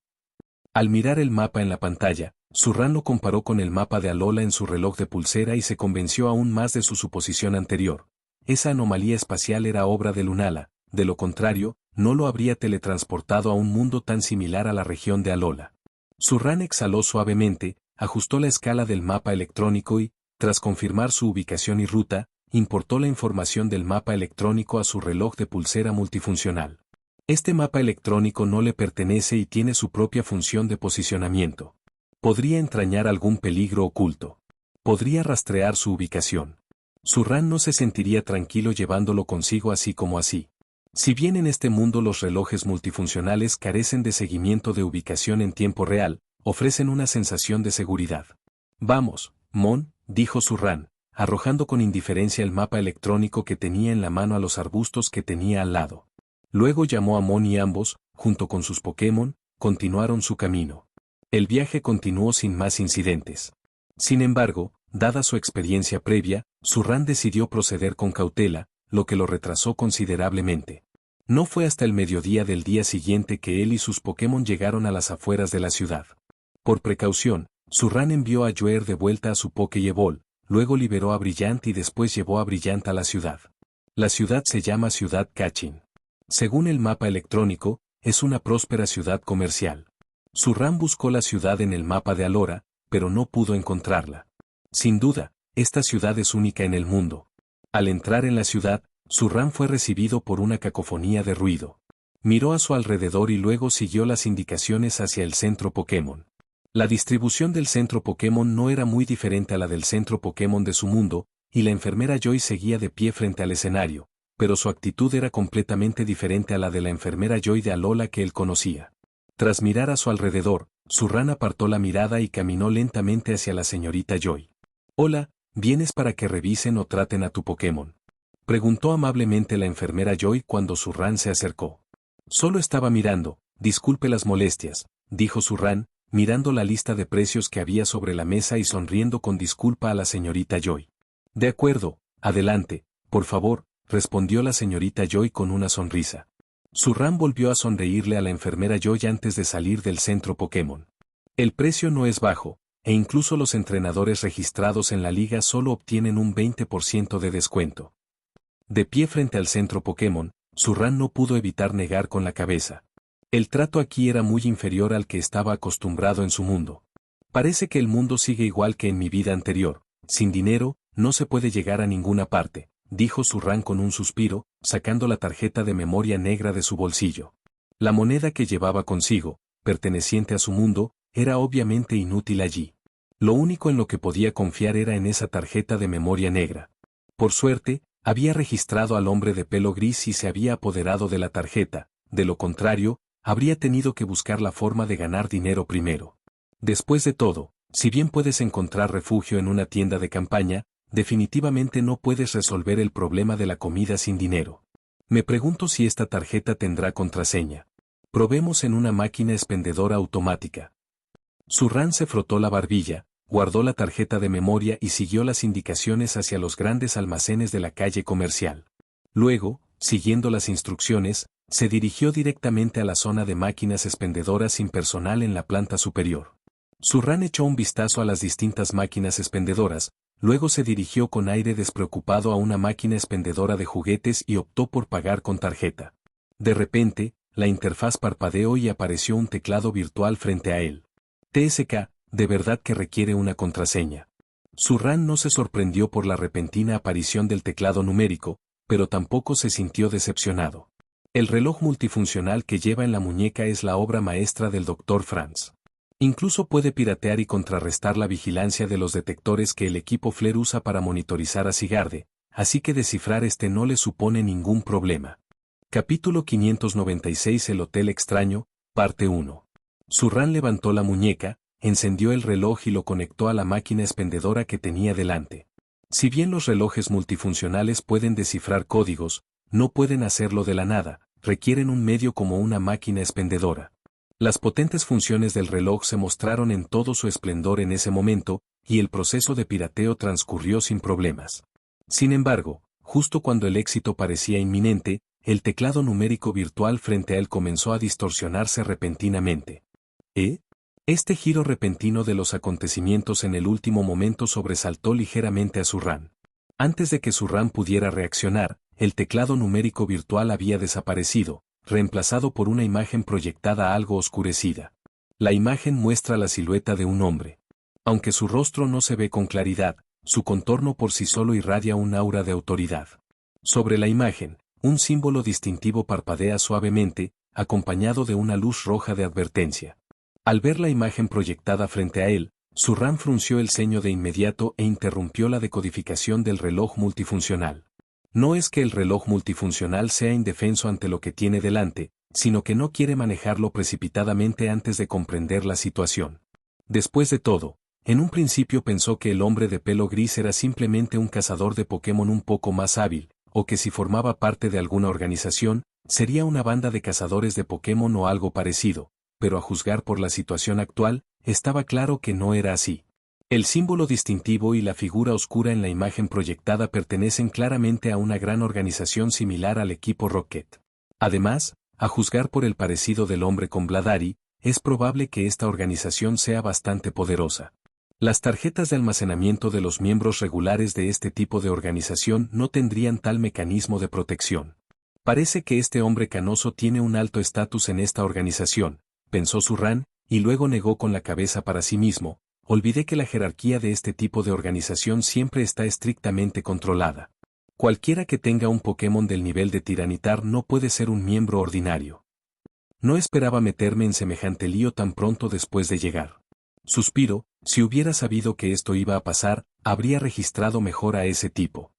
Al mirar el mapa en la pantalla, Zurrán lo comparó con el mapa de Alola en su reloj de pulsera y se convenció aún más de su suposición anterior. Esa anomalía espacial era obra de Lunala, de lo contrario, no lo habría teletransportado a un mundo tan similar a la región de Alola. Zurrán exhaló suavemente, ajustó la escala del mapa electrónico y, tras confirmar su ubicación y ruta, importó la información del mapa electrónico a su reloj de pulsera multifuncional. Este mapa electrónico no le pertenece y tiene su propia función de posicionamiento. Podría entrañar algún peligro oculto. Podría rastrear su ubicación. Zurrán no se sentiría tranquilo llevándolo consigo así como así. Si bien en este mundo los relojes multifuncionales carecen de seguimiento de ubicación en tiempo real, ofrecen una sensación de seguridad. «Vamos, Mon», dijo Zurrán, arrojando con indiferencia el mapa electrónico que tenía en la mano a los arbustos que tenía al lado. Luego llamó a Mon y ambos, junto con sus Pokémon, continuaron su camino. El viaje continuó sin más incidentes. Sin embargo, dada su experiencia previa, Zurrán decidió proceder con cautela, lo que lo retrasó considerablemente. No fue hasta el mediodía del día siguiente que él y sus Pokémon llegaron a las afueras de la ciudad. Por precaución, Zurrán envió a Joer de vuelta a su Pokéball, luego liberó a Brillant y después llevó a Brillant a la ciudad. La ciudad se llama Ciudad Kachin. Según el mapa electrónico, es una próspera ciudad comercial. Zurrán buscó la ciudad en el mapa de Alora, pero no pudo encontrarla. Sin duda, esta ciudad es única en el mundo. Al entrar en la ciudad, Zurrán fue recibido por una cacofonía de ruido. Miró a su alrededor y luego siguió las indicaciones hacia el centro Pokémon. La distribución del centro Pokémon no era muy diferente a la del centro Pokémon de su mundo, y la enfermera Joy seguía de pie frente al escenario, pero su actitud era completamente diferente a la de la enfermera Joy de Alola que él conocía. Tras mirar a su alrededor, Zurrán apartó la mirada y caminó lentamente hacia la señorita Joy. «Hola, ¿vienes para que revisen o traten a tu Pokémon?», preguntó amablemente la enfermera Joy cuando Zurrán se acercó. «Solo estaba mirando, disculpe las molestias», dijo Zurrán, mirando la lista de precios que había sobre la mesa y sonriendo con disculpa a la señorita Joy. «De acuerdo, adelante, por favor», respondió la señorita Joy con una sonrisa. Zurrán volvió a sonreírle a la enfermera Joy antes de salir del centro Pokémon. «El precio no es bajo», e incluso los entrenadores registrados en la liga solo obtienen un 20% de descuento. De pie frente al centro Pokémon, Zurrán no pudo evitar negar con la cabeza. El trato aquí era muy inferior al que estaba acostumbrado en su mundo. Parece que el mundo sigue igual que en mi vida anterior. Sin dinero, no se puede llegar a ninguna parte, dijo Zurrán con un suspiro, sacando la tarjeta de memoria negra de su bolsillo. La moneda que llevaba consigo, perteneciente a su mundo, era obviamente inútil allí. Lo único en lo que podía confiar era en esa tarjeta de memoria negra. Por suerte, había registrado al hombre de pelo gris y se había apoderado de la tarjeta, de lo contrario, habría tenido que buscar la forma de ganar dinero primero. Después de todo, si bien puedes encontrar refugio en una tienda de campaña, definitivamente no puedes resolver el problema de la comida sin dinero. Me pregunto si esta tarjeta tendrá contraseña. Probemos en una máquina expendedora automática. Zurrán se frotó la barbilla, guardó la tarjeta de memoria y siguió las indicaciones hacia los grandes almacenes de la calle comercial. Luego, siguiendo las instrucciones, se dirigió directamente a la zona de máquinas expendedoras sin personal en la planta superior. Zurrán echó un vistazo a las distintas máquinas expendedoras, luego se dirigió con aire despreocupado a una máquina expendedora de juguetes y optó por pagar con tarjeta. De repente, la interfaz parpadeó y apareció un teclado virtual frente a él. TSK, de verdad que requiere una contraseña. Zurrán no se sorprendió por la repentina aparición del teclado numérico, pero tampoco se sintió decepcionado. El reloj multifuncional que lleva en la muñeca es la obra maestra del Dr. Franz. Incluso puede piratear y contrarrestar la vigilancia de los detectores que el equipo Flair usa para monitorizar a Sigarde, así que descifrar este no le supone ningún problema. Capítulo 596 El Hotel Extraño, parte 1. Zurrán levantó la muñeca, encendió el reloj y lo conectó a la máquina expendedora que tenía delante. Si bien los relojes multifuncionales pueden descifrar códigos, no pueden hacerlo de la nada, requieren un medio como una máquina expendedora. Las potentes funciones del reloj se mostraron en todo su esplendor en ese momento, y el proceso de pirateo transcurrió sin problemas. Sin embargo, justo cuando el éxito parecía inminente, el teclado numérico virtual frente a él comenzó a distorsionarse repentinamente. Este giro repentino de los acontecimientos en el último momento sobresaltó ligeramente a Zurrán. Antes de que Zurrán pudiera reaccionar, el teclado numérico virtual había desaparecido, reemplazado por una imagen proyectada algo oscurecida. La imagen muestra la silueta de un hombre. Aunque su rostro no se ve con claridad, su contorno por sí solo irradia un aura de autoridad. Sobre la imagen, un símbolo distintivo parpadea suavemente, acompañado de una luz roja de advertencia. Al ver la imagen proyectada frente a él, Zurrán frunció el ceño de inmediato e interrumpió la decodificación del reloj multifuncional. No es que el reloj multifuncional sea indefenso ante lo que tiene delante, sino que no quiere manejarlo precipitadamente antes de comprender la situación. Después de todo, en un principio pensó que el hombre de pelo gris era simplemente un cazador de Pokémon un poco más hábil, o que si formaba parte de alguna organización, sería una banda de cazadores de Pokémon o algo parecido, pero a juzgar por la situación actual, estaba claro que no era así. El símbolo distintivo y la figura oscura en la imagen proyectada pertenecen claramente a una gran organización similar al equipo Rocket. Además, a juzgar por el parecido del hombre con Bladari, es probable que esta organización sea bastante poderosa. Las tarjetas de almacenamiento de los miembros regulares de este tipo de organización no tendrían tal mecanismo de protección. Parece que este hombre canoso tiene un alto estatus en esta organización, pensó Zurrán, y luego negó con la cabeza para sí mismo. Olvidé que la jerarquía de este tipo de organización siempre está estrictamente controlada. Cualquiera que tenga un Pokémon del nivel de Tiranitar no puede ser un miembro ordinario. No esperaba meterme en semejante lío tan pronto después de llegar. Suspiro, si hubiera sabido que esto iba a pasar, habría registrado mejor a ese tipo.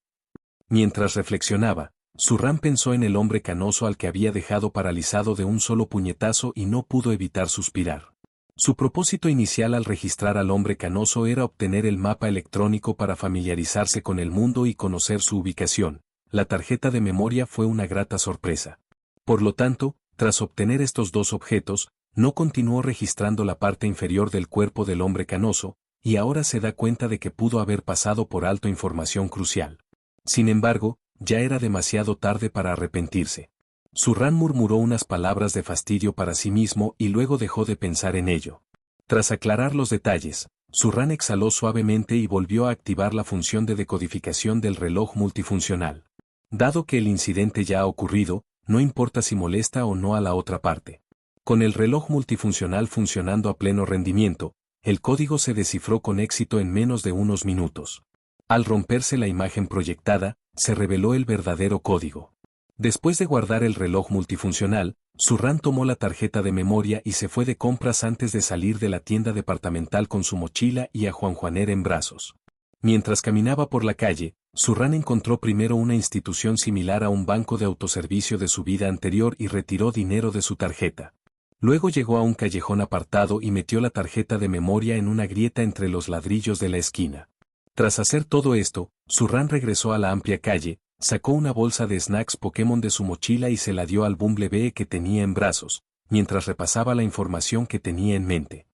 Mientras reflexionaba, Zurrán pensó en el hombre canoso al que había dejado paralizado de un solo puñetazo y no pudo evitar suspirar. Su propósito inicial al registrar al hombre canoso era obtener el mapa electrónico para familiarizarse con el mundo y conocer su ubicación. La tarjeta de memoria fue una grata sorpresa. Por lo tanto, tras obtener estos dos objetos, no continuó registrando la parte inferior del cuerpo del hombre canoso, y ahora se da cuenta de que pudo haber pasado por alto información crucial. Sin embargo, ya era demasiado tarde para arrepentirse. Zurrán murmuró unas palabras de fastidio para sí mismo y luego dejó de pensar en ello. Tras aclarar los detalles, Surran exhaló suavemente y volvió a activar la función de decodificación del reloj multifuncional. Dado que el incidente ya ha ocurrido, no importa si molesta o no a la otra parte. Con el reloj multifuncional funcionando a pleno rendimiento, el código se descifró con éxito en menos de unos minutos. Al romperse la imagen proyectada, se reveló el verdadero código. Después de guardar el reloj multifuncional, Surran tomó la tarjeta de memoria y se fue de compras antes de salir de la tienda departamental con su mochila y a Juan Juaner en brazos. Mientras caminaba por la calle, Surran encontró primero una institución similar a un banco de autoservicio de su vida anterior y retiró dinero de su tarjeta. Luego llegó a un callejón apartado y metió la tarjeta de memoria en una grieta entre los ladrillos de la esquina. Tras hacer todo esto, Surran regresó a la amplia calle, sacó una bolsa de snacks Pokémon de su mochila y se la dio al Bumblebee que tenía en brazos, mientras repasaba la información que tenía en mente.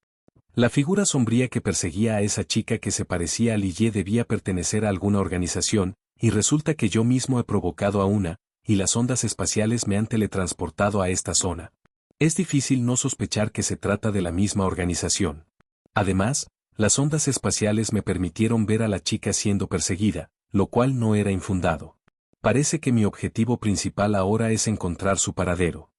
La figura sombría que perseguía a esa chica que se parecía a Lillie debía pertenecer a alguna organización, y resulta que yo mismo he provocado a una, y las ondas espaciales me han teletransportado a esta zona. Es difícil no sospechar que se trata de la misma organización. Además, las ondas espaciales me permitieron ver a la chica siendo perseguida, lo cual no era infundado. Parece que mi objetivo principal ahora es encontrar su paradero.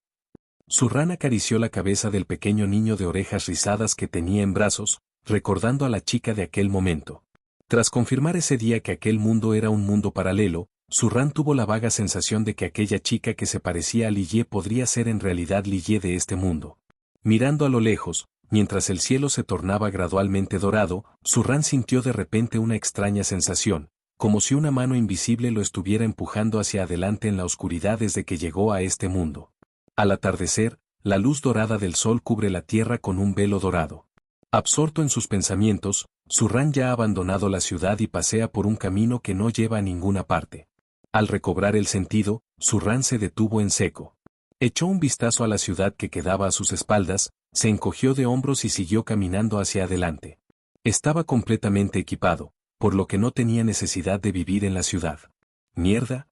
Surran acarició la cabeza del pequeño niño de orejas rizadas que tenía en brazos, recordando a la chica de aquel momento. Tras confirmar ese día que aquel mundo era un mundo paralelo, Surran tuvo la vaga sensación de que aquella chica que se parecía a Lillie podría ser en realidad Lillie de este mundo. Mirando a lo lejos, mientras el cielo se tornaba gradualmente dorado, Surran sintió de repente una extraña sensación, como si una mano invisible lo estuviera empujando hacia adelante en la oscuridad desde que llegó a este mundo. Al atardecer, la luz dorada del sol cubre la tierra con un velo dorado. Absorto en sus pensamientos, Surran ya ha abandonado la ciudad y pasea por un camino que no lleva a ninguna parte. Al recobrar el sentido, Surran se detuvo en seco. Echó un vistazo a la ciudad que quedaba a sus espaldas, se encogió de hombros y siguió caminando hacia adelante. Estaba completamente equipado, por lo que no tenía necesidad de vivir en la ciudad. ¿Mierda?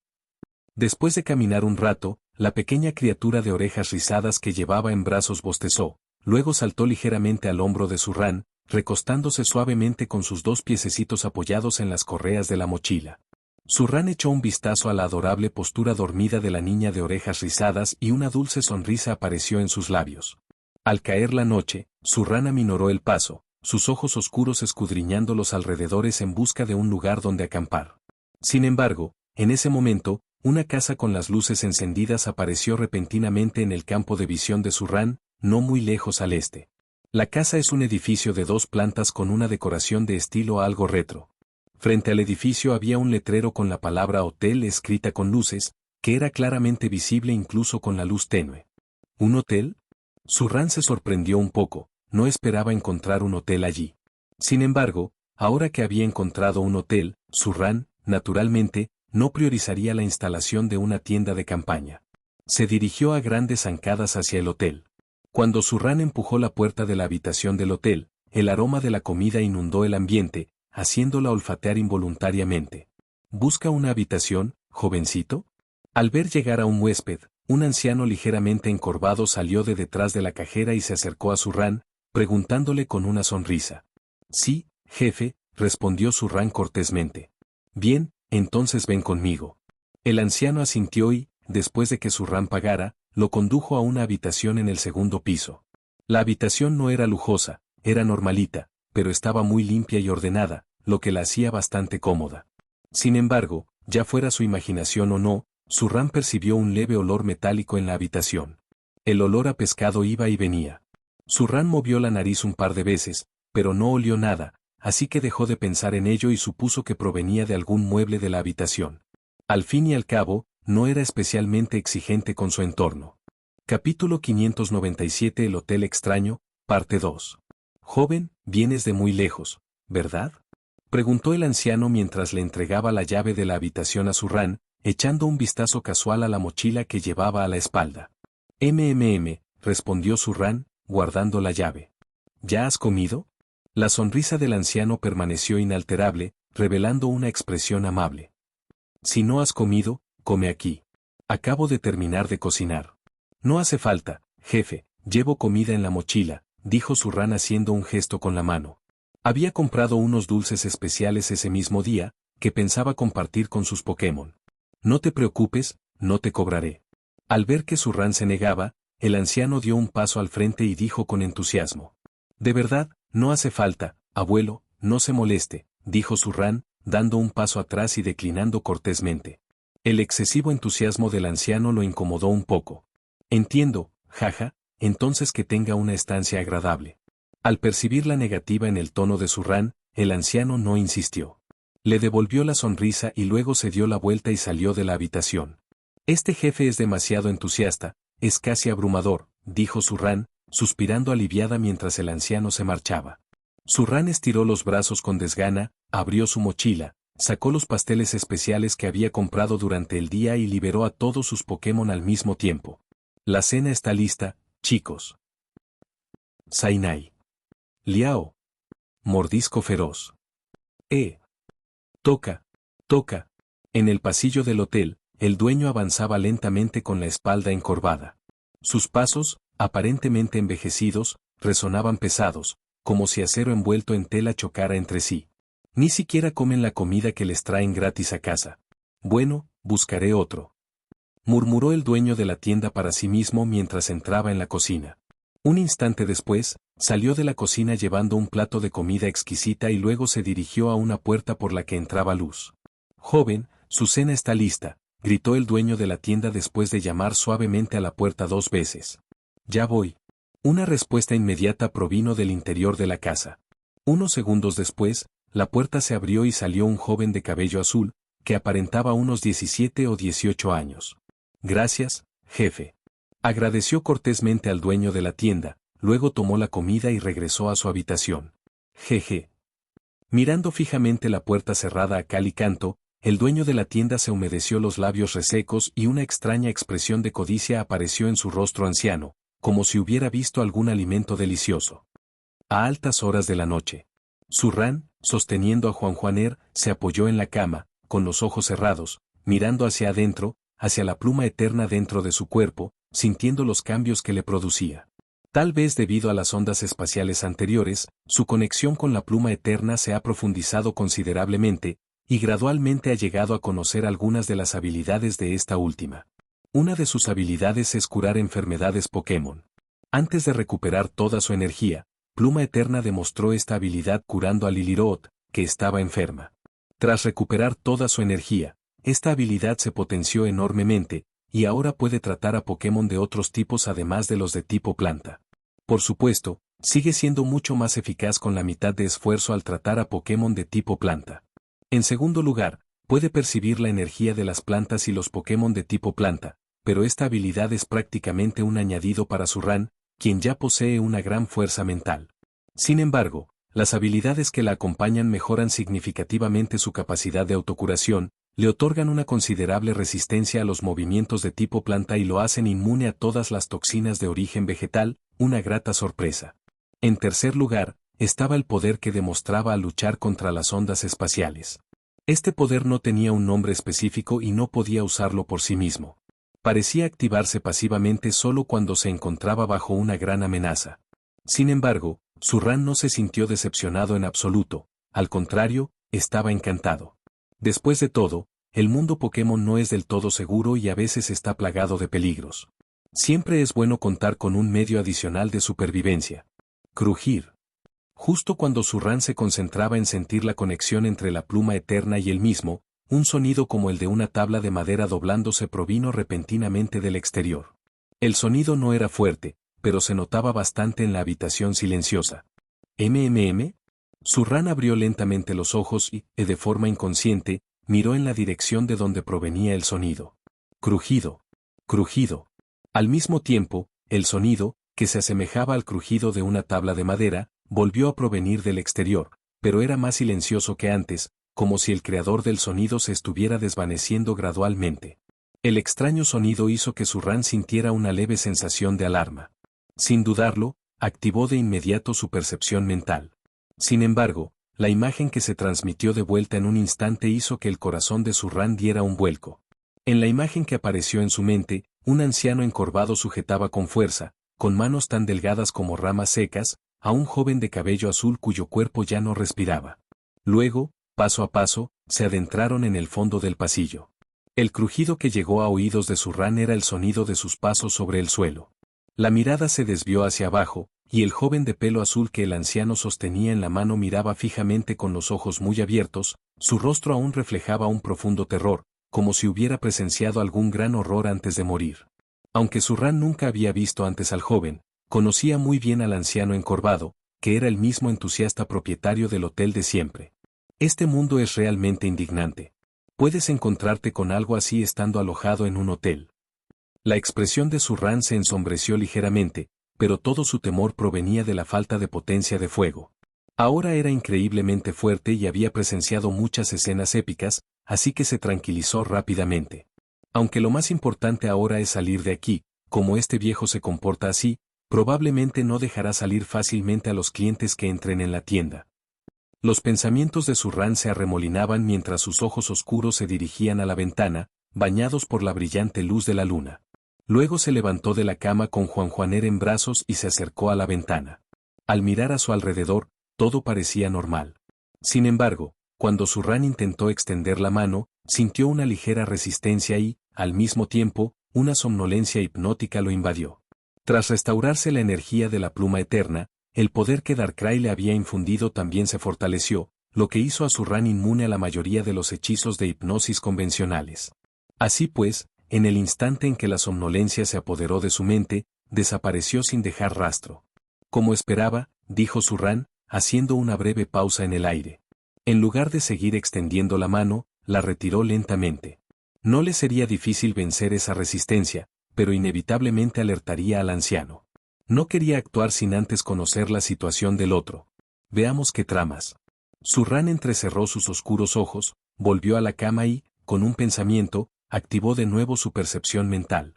Después de caminar un rato, la pequeña criatura de orejas rizadas que llevaba en brazos bostezó, luego saltó ligeramente al hombro de Surran, recostándose suavemente con sus dos piececitos apoyados en las correas de la mochila. Surran echó un vistazo a la adorable postura dormida de la niña de orejas rizadas y una dulce sonrisa apareció en sus labios. Al caer la noche, Surran aminoró el paso, sus ojos oscuros escudriñando los alrededores en busca de un lugar donde acampar. Sin embargo, en ese momento, una casa con las luces encendidas apareció repentinamente en el campo de visión de Surran, no muy lejos al este. La casa es un edificio de 2 plantas con una decoración de estilo algo retro. Frente al edificio había un letrero con la palabra hotel escrita con luces, que era claramente visible incluso con la luz tenue. ¿Un hotel? Surran se sorprendió un poco, no esperaba encontrar un hotel allí. Sin embargo, ahora que había encontrado un hotel, Surran, naturalmente, no priorizaría la instalación de una tienda de campaña. Se dirigió a grandes zancadas hacia el hotel. Cuando Surran empujó la puerta de la habitación del hotel, el aroma de la comida inundó el ambiente, haciéndola olfatear involuntariamente. ¿Busca una habitación, jovencito? Al ver llegar a un huésped, un anciano ligeramente encorvado salió de detrás de la cajera y se acercó a Surran, preguntándole con una sonrisa. Sí, jefe, respondió Surran cortésmente. Bien, entonces ven conmigo. El anciano asintió y, después de que Surran pagara, lo condujo a una habitación en el segundo piso. La habitación no era lujosa, era normalita, pero estaba muy limpia y ordenada, lo que la hacía bastante cómoda. Sin embargo, ya fuera su imaginación o no, Surran percibió un leve olor metálico en la habitación. El olor a pescado iba y venía. Surran movió la nariz un par de veces, pero no olió nada, así que dejó de pensar en ello y supuso que provenía de algún mueble de la habitación. Al fin y al cabo, no era especialmente exigente con su entorno. Capítulo 597 El Hotel Extraño, parte 2. Joven, vienes de muy lejos, ¿verdad? Preguntó el anciano mientras le entregaba la llave de la habitación a Surran, echando un vistazo casual a la mochila que llevaba a la espalda. Respondió Surran, guardando la llave. ¿Ya has comido? La sonrisa del anciano permaneció inalterable, revelando una expresión amable. Si no has comido, come aquí. Acabo de terminar de cocinar. No hace falta, jefe, llevo comida en la mochila, dijo Surran haciendo un gesto con la mano. Había comprado unos dulces especiales ese mismo día, que pensaba compartir con sus Pokémon. No te preocupes, no te cobraré. Al ver que Zurrán se negaba, el anciano dio un paso al frente y dijo con entusiasmo. De verdad, no hace falta, abuelo, no se moleste, dijo Zurrán, dando un paso atrás y declinando cortésmente. El excesivo entusiasmo del anciano lo incomodó un poco. Entiendo, jaja, entonces que tenga una estancia agradable. Al percibir la negativa en el tono de Zurrán, el anciano no insistió. Le devolvió la sonrisa y luego se dio la vuelta y salió de la habitación. Este jefe es demasiado entusiasta, es casi abrumador, dijo Zurrán, suspirando aliviada mientras el anciano se marchaba. Zurrán estiró los brazos con desgana, abrió su mochila, sacó los pasteles especiales que había comprado durante el día y liberó a todos sus Pokémon al mismo tiempo. La cena está lista, chicos. Zainai. Liao. Mordisco feroz. Toca, toca. En el pasillo del hotel, el dueño avanzaba lentamente con la espalda encorvada. Sus pasos, aparentemente envejecidos, resonaban pesados, como si acero envuelto en tela chocara entre sí. Ni siquiera comen la comida que les traen gratis a casa. Bueno, buscaré otro. Murmuró el dueño de la tienda para sí mismo mientras entraba en la cocina. Un instante después, salió de la cocina llevando un plato de comida exquisita y luego se dirigió a una puerta por la que entraba luz. Joven, su cena está lista, gritó el dueño de la tienda después de llamar suavemente a la puerta 2 veces. Ya voy. Una respuesta inmediata provino del interior de la casa. Unos segundos después, la puerta se abrió y salió un joven de cabello azul, que aparentaba unos 17 o 18 años. Gracias, jefe. Agradeció cortésmente al dueño de la tienda, luego tomó la comida y regresó a su habitación. Jeje. Mirando fijamente la puerta cerrada a cal y canto, el dueño de la tienda se humedeció los labios resecos y una extraña expresión de codicia apareció en su rostro anciano, como si hubiera visto algún alimento delicioso. A altas horas de la noche. Zurrán, sosteniendo a Juan Juaner, se apoyó en la cama, con los ojos cerrados, mirando hacia adentro, hacia la pluma eterna dentro de su cuerpo, sintiendo los cambios que le producía. Tal vez debido a las ondas espaciales anteriores, su conexión con la pluma eterna se ha profundizado considerablemente, y gradualmente ha llegado a conocer algunas de las habilidades de esta última. Una de sus habilidades es curar enfermedades Pokémon. Antes de recuperar toda su energía, Pluma Eterna demostró esta habilidad curando a Lilirot, que estaba enferma. Tras recuperar toda su energía, esta habilidad se potenció enormemente, y ahora puede tratar a Pokémon de otros tipos además de los de tipo planta. Por supuesto, sigue siendo mucho más eficaz con la mitad de esfuerzo al tratar a Pokémon de tipo planta. En segundo lugar, puede percibir la energía de las plantas y los Pokémon de tipo planta, pero esta habilidad es prácticamente un añadido para Zurrán, quien ya posee una gran fuerza mental. Sin embargo, las habilidades que la acompañan mejoran significativamente su capacidad de autocuración, le otorgan una considerable resistencia a los movimientos de tipo planta y lo hacen inmune a todas las toxinas de origen vegetal, una grata sorpresa. En tercer lugar, estaba el poder que demostraba al luchar contra las ondas espaciales. Este poder no tenía un nombre específico y no podía usarlo por sí mismo. Parecía activarse pasivamente solo cuando se encontraba bajo una gran amenaza. Sin embargo, Zurrán no se sintió decepcionado en absoluto, al contrario, estaba encantado. Después de todo, el mundo Pokémon no es del todo seguro y a veces está plagado de peligros. Siempre es bueno contar con un medio adicional de supervivencia. Crujir. Justo cuando Zurrán se concentraba en sentir la conexión entre la pluma eterna y él mismo, un sonido como el de una tabla de madera doblándose provino repentinamente del exterior. El sonido no era fuerte, pero se notaba bastante en la habitación silenciosa. ¿MMM? Zurrán abrió lentamente los ojos y, de forma inconsciente, miró en la dirección de donde provenía el sonido. Crujido. Crujido. Al mismo tiempo, el sonido, que se asemejaba al crujido de una tabla de madera, volvió a provenir del exterior, pero era más silencioso que antes, como si el creador del sonido se estuviera desvaneciendo gradualmente. El extraño sonido hizo que Zurrán sintiera una leve sensación de alarma. Sin dudarlo, activó de inmediato su percepción mental. Sin embargo, la imagen que se transmitió de vuelta en un instante hizo que el corazón de Zurrán diera un vuelco. En la imagen que apareció en su mente, un anciano encorvado sujetaba con fuerza, con manos tan delgadas como ramas secas, a un joven de cabello azul cuyo cuerpo ya no respiraba. Luego, paso a paso, se adentraron en el fondo del pasillo. El crujido que llegó a oídos de Zurrán era el sonido de sus pasos sobre el suelo. La mirada se desvió hacia abajo, y el joven de pelo azul que el anciano sostenía en la mano miraba fijamente con los ojos muy abiertos, su rostro aún reflejaba un profundo terror, como si hubiera presenciado algún gran horror antes de morir. Aunque Zurrán nunca había visto antes al joven, conocía muy bien al anciano encorvado, que era el mismo entusiasta propietario del hotel de siempre. Este mundo es realmente indignante. Puedes encontrarte con algo así estando alojado en un hotel. La expresión de Zurrán se ensombreció ligeramente, pero todo su temor provenía de la falta de potencia de fuego. Ahora era increíblemente fuerte y había presenciado muchas escenas épicas, así que se tranquilizó rápidamente. Aunque lo más importante ahora es salir de aquí, como este viejo se comporta así, probablemente no dejará salir fácilmente a los clientes que entren en la tienda. Los pensamientos de Zurrán se arremolinaban mientras sus ojos oscuros se dirigían a la ventana, bañados por la brillante luz de la luna. Luego se levantó de la cama con Juanjuaner en brazos y se acercó a la ventana. Al mirar a su alrededor, todo parecía normal. Sin embargo, cuando Zurrán intentó extender la mano, sintió una ligera resistencia y, al mismo tiempo, una somnolencia hipnótica lo invadió. Tras restaurarse la energía de la pluma eterna, el poder que Darkrai le había infundido también se fortaleció, lo que hizo a Zurrán inmune a la mayoría de los hechizos de hipnosis convencionales. Así pues, en el instante en que la somnolencia se apoderó de su mente, desapareció sin dejar rastro. Como esperaba, dijo Zurrán, haciendo una breve pausa en el aire. En lugar de seguir extendiendo la mano, la retiró lentamente. No le sería difícil vencer esa resistencia, pero inevitablemente alertaría al anciano. No quería actuar sin antes conocer la situación del otro. Veamos qué tramas. Zurrán entrecerró sus oscuros ojos, volvió a la cama y, con un pensamiento, activó de nuevo su percepción mental.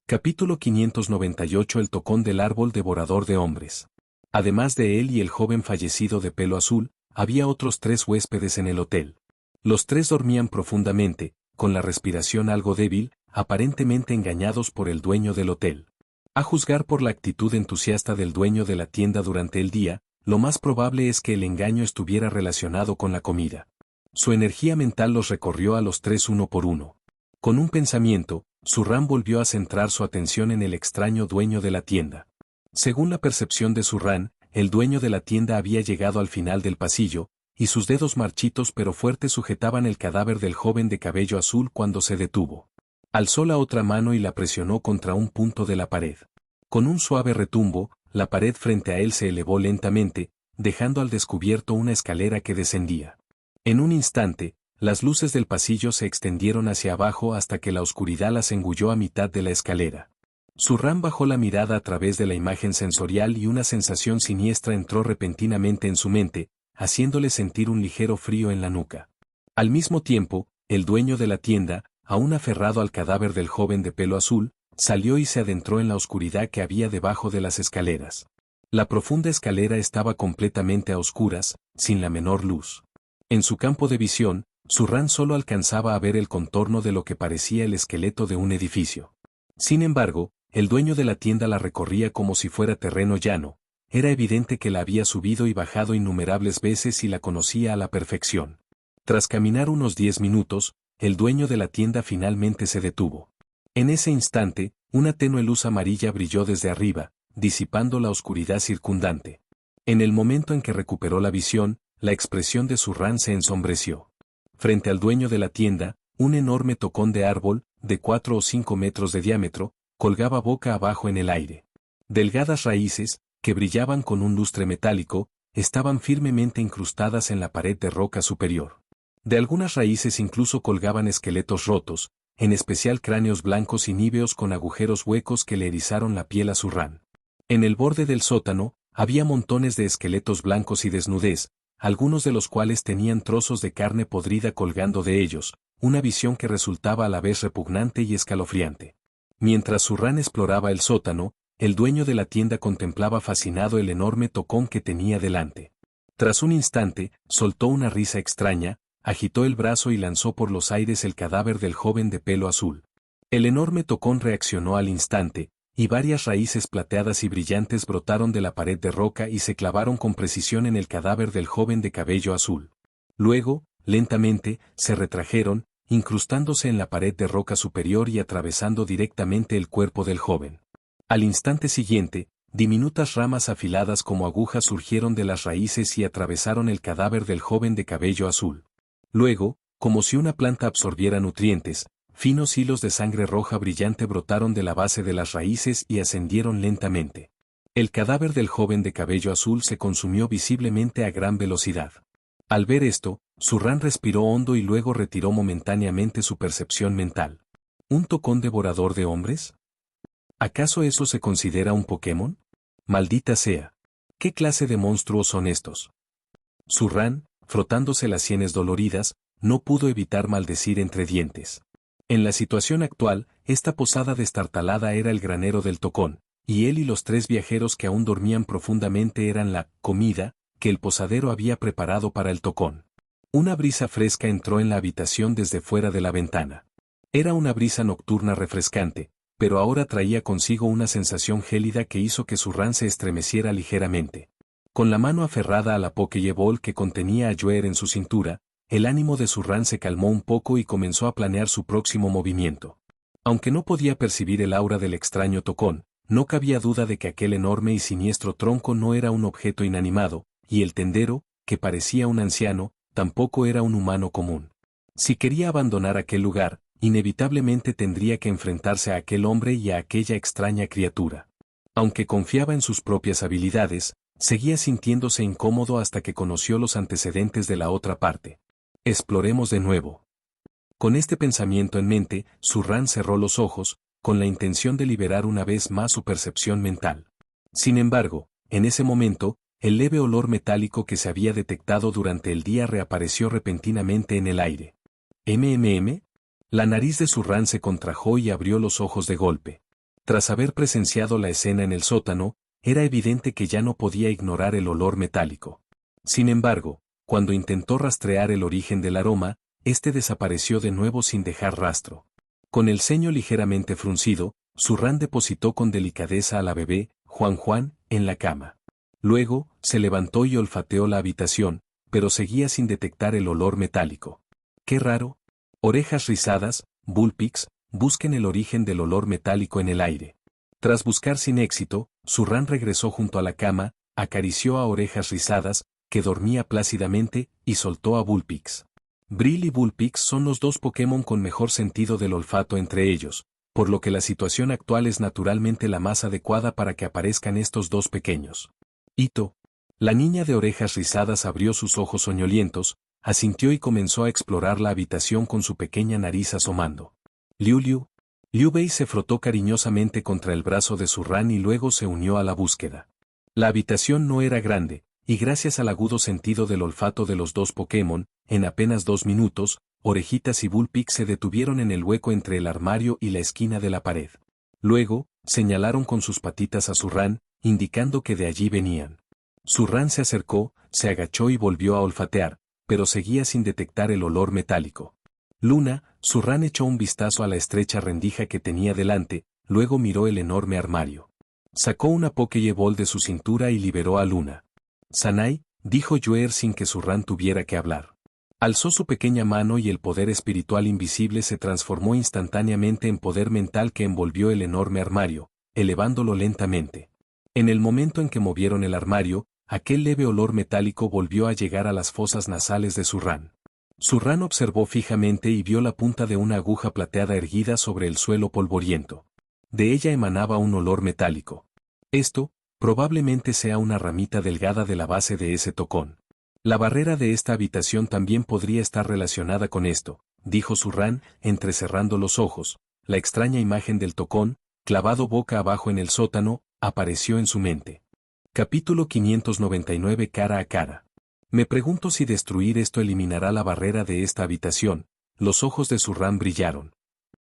Capítulo 598. El tocón del árbol devorador de hombres. Además de él y el joven fallecido de pelo azul, había otros 3 huéspedes en el hotel. Los 3 dormían profundamente, con la respiración algo débil, aparentemente engañados por el dueño del hotel. A juzgar por la actitud entusiasta del dueño de la tienda durante el día, lo más probable es que el engaño estuviera relacionado con la comida. Su energía mental los recorrió a los 3 uno por uno. Con un pensamiento, Zurrán volvió a centrar su atención en el extraño dueño de la tienda. Según la percepción de Zurrán, el dueño de la tienda había llegado al final del pasillo, y sus dedos marchitos pero fuertes sujetaban el cadáver del joven de cabello azul cuando se detuvo. Alzó la otra mano y la presionó contra un punto de la pared. Con un suave retumbo, la pared frente a él se elevó lentamente, dejando al descubierto una escalera que descendía. En un instante, las luces del pasillo se extendieron hacia abajo hasta que la oscuridad las engulló a mitad de la escalera. Zurrán bajó la mirada a través de la imagen sensorial y una sensación siniestra entró repentinamente en su mente, haciéndole sentir un ligero frío en la nuca. Al mismo tiempo, el dueño de la tienda, aún aferrado al cadáver del joven de pelo azul, salió y se adentró en la oscuridad que había debajo de las escaleras. La profunda escalera estaba completamente a oscuras, sin la menor luz. En su campo de visión, Zurrán solo alcanzaba a ver el contorno de lo que parecía el esqueleto de un edificio. Sin embargo, el dueño de la tienda la recorría como si fuera terreno llano. Era evidente que la había subido y bajado innumerables veces y la conocía a la perfección. Tras caminar unos 10 minutos, el dueño de la tienda finalmente se detuvo. En ese instante, una tenue luz amarilla brilló desde arriba, disipando la oscuridad circundante. En el momento en que recuperó la visión, la expresión de Zurrán se ensombreció. Frente al dueño de la tienda, un enorme tocón de árbol, de 4 o 5 metros de diámetro, colgaba boca abajo en el aire. Delgadas raíces, que brillaban con un lustre metálico, estaban firmemente incrustadas en la pared de roca superior. De algunas raíces incluso colgaban esqueletos rotos, en especial cráneos blancos y níveos con agujeros huecos que le erizaron la piel a Zurrán. En el borde del sótano, había montones de esqueletos blancos y desnudez, algunos de los cuales tenían trozos de carne podrida colgando de ellos, una visión que resultaba a la vez repugnante y escalofriante. Mientras Zurrán exploraba el sótano, el dueño de la tienda contemplaba fascinado el enorme tocón que tenía delante. Tras un instante, soltó una risa extraña, agitó el brazo y lanzó por los aires el cadáver del joven de pelo azul. El enorme tocón reaccionó al instante, y varias raíces plateadas y brillantes brotaron de la pared de roca y se clavaron con precisión en el cadáver del joven de cabello azul. Luego, lentamente, se retrajeron, incrustándose en la pared de roca superior y atravesando directamente el cuerpo del joven. Al instante siguiente, diminutas ramas afiladas como agujas surgieron de las raíces y atravesaron el cadáver del joven de cabello azul. Luego, como si una planta absorbiera nutrientes, finos hilos de sangre roja brillante brotaron de la base de las raíces y ascendieron lentamente. El cadáver del joven de cabello azul se consumió visiblemente a gran velocidad. Al ver esto, Zurrán respiró hondo y luego retiró momentáneamente su percepción mental. ¿Un tocón devorador de hombres? ¿Acaso eso se considera un Pokémon? Maldita sea. ¿Qué clase de monstruos son estos? Zurrán, frotándose las sienes doloridas, no pudo evitar maldecir entre dientes. En la situación actual, esta posada destartalada era el granero del tocón, y él y los 3 viajeros que aún dormían profundamente eran la comida que el posadero había preparado para el tocón. Una brisa fresca entró en la habitación desde fuera de la ventana. Era una brisa nocturna refrescante, pero ahora traía consigo una sensación gélida que hizo que Zurrán se estremeciera ligeramente. Con la mano aferrada a la Pokéball que contenía a Joer en su cintura, el ánimo de Zurrán se calmó un poco y comenzó a planear su próximo movimiento. Aunque no podía percibir el aura del extraño tocón, no cabía duda de que aquel enorme y siniestro tronco no era un objeto inanimado, y el tendero, que parecía un anciano, tampoco era un humano común. Si quería abandonar aquel lugar, inevitablemente tendría que enfrentarse a aquel hombre y a aquella extraña criatura. Aunque confiaba en sus propias habilidades, seguía sintiéndose incómodo hasta que conoció los antecedentes de la otra parte. Exploremos de nuevo. Con este pensamiento en mente, Zurrán cerró los ojos, con la intención de liberar una vez más su percepción mental. Sin embargo, en ese momento, el leve olor metálico que se había detectado durante el día reapareció repentinamente en el aire. ¿MMM? La nariz de Zurrán se contrajo y abrió los ojos de golpe. Tras haber presenciado la escena en el sótano, era evidente que ya no podía ignorar el olor metálico. Sin embargo, cuando intentó rastrear el origen del aroma, este desapareció de nuevo sin dejar rastro. Con el ceño ligeramente fruncido, Zurrán depositó con delicadeza a la bebé, Juan, en la cama. Luego, se levantó y olfateó la habitación, pero seguía sin detectar el olor metálico. ¡Qué raro! Orejas rizadas, Bullpix, busquen el origen del olor metálico en el aire. Tras buscar sin éxito, Zurrán regresó junto a la cama, acarició a Orejas rizadas, que dormía plácidamente, y soltó a Bullpix. Brill y Bullpix son los 2 Pokémon con mejor sentido del olfato entre ellos, por lo que la situación actual es naturalmente la más adecuada para que aparezcan estos 2 pequeños. Ito. La niña de orejas rizadas abrió sus ojos soñolientos, asintió y comenzó a explorar la habitación con su pequeña nariz asomando. Liu Bei se frotó cariñosamente contra el brazo de Zurrán y luego se unió a la búsqueda. La habitación no era grande, y gracias al agudo sentido del olfato de los 2 Pokémon, en apenas 2 minutos, Orejitas y Bullpix se detuvieron en el hueco entre el armario y la esquina de la pared. Luego, señalaron con sus patitas a Zurrán, indicando que de allí venían. Zurrán se acercó, se agachó y volvió a olfatear, pero seguía sin detectar el olor metálico. Luna, Zurrán echó un vistazo a la estrecha rendija que tenía delante, luego miró el enorme armario. Sacó una Pokéball de su cintura y liberó a Luna. Sanai, dijo Joer sin que Zurrán tuviera que hablar. Alzó su pequeña mano y el poder espiritual invisible se transformó instantáneamente en poder mental que envolvió el enorme armario, elevándolo lentamente. En el momento en que movieron el armario, aquel leve olor metálico volvió a llegar a las fosas nasales de Zurrán. Zurrán observó fijamente y vio la punta de una aguja plateada erguida sobre el suelo polvoriento. De ella emanaba un olor metálico. Esto, probablemente sea una ramita delgada de la base de ese tocón. La barrera de esta habitación también podría estar relacionada con esto, dijo Zurrán, entrecerrando los ojos. La extraña imagen del tocón, clavado boca abajo en el sótano, apareció en su mente. Capítulo 599 Cara a cara. Me pregunto si destruir esto eliminará la barrera de esta habitación. Los ojos de Zurrán brillaron.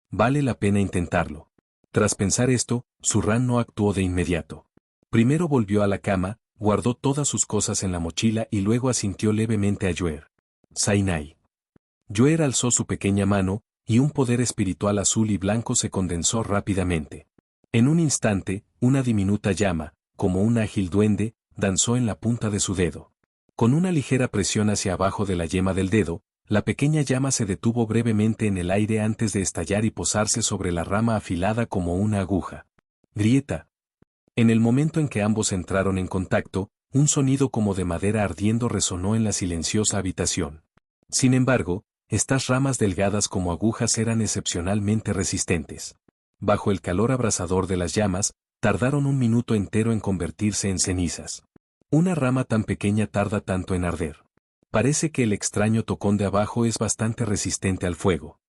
Vale la pena intentarlo. Tras pensar esto, Zurrán no actuó de inmediato. Primero volvió a la cama, guardó todas sus cosas en la mochila y luego asintió levemente a Joer. Sainai. Joer alzó su pequeña mano, y un poder espiritual azul y blanco se condensó rápidamente. En un instante, una diminuta llama, como un ágil duende, danzó en la punta de su dedo. Con una ligera presión hacia abajo de la yema del dedo, la pequeña llama se detuvo brevemente en el aire antes de estallar y posarse sobre la rama afilada como una aguja. Grieta. En el momento en que ambos entraron en contacto, un sonido como de madera ardiendo resonó en la silenciosa habitación. Sin embargo, estas ramas delgadas como agujas eran excepcionalmente resistentes. Bajo el calor abrasador de las llamas, tardaron un minuto entero en convertirse en cenizas. Una rama tan pequeña tarda tanto en arder. Parece que el extraño tocón de abajo es bastante resistente al fuego.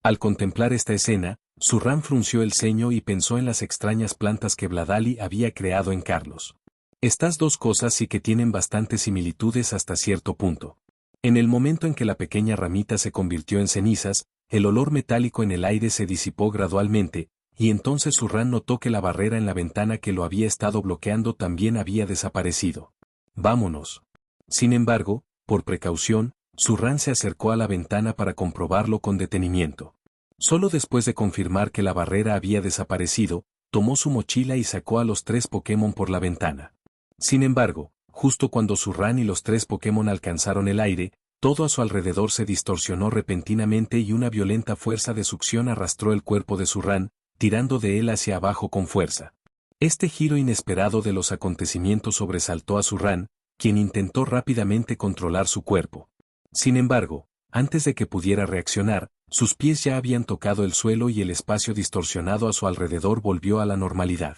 Al contemplar esta escena, Surran frunció el ceño y pensó en las extrañas plantas que Vladali había creado en Carlos. Estas dos cosas sí que tienen bastantes similitudes hasta cierto punto. En el momento en que la pequeña ramita se convirtió en cenizas, el olor metálico en el aire se disipó gradualmente, y entonces Surran notó que la barrera en la ventana que lo había estado bloqueando también había desaparecido. «Vámonos». Sin embargo, por precaución, Surran se acercó a la ventana para comprobarlo con detenimiento. Solo después de confirmar que la barrera había desaparecido, tomó su mochila y sacó a los 3 Pokémon por la ventana. Sin embargo, justo cuando Surran y los 3 Pokémon alcanzaron el aire, todo a su alrededor se distorsionó repentinamente y una violenta fuerza de succión arrastró el cuerpo de Surran, tirando de él hacia abajo con fuerza. Este giro inesperado de los acontecimientos sobresaltó a Surran, quien intentó rápidamente controlar su cuerpo. Sin embargo, antes de que pudiera reaccionar, sus pies ya habían tocado el suelo y el espacio distorsionado a su alrededor volvió a la normalidad.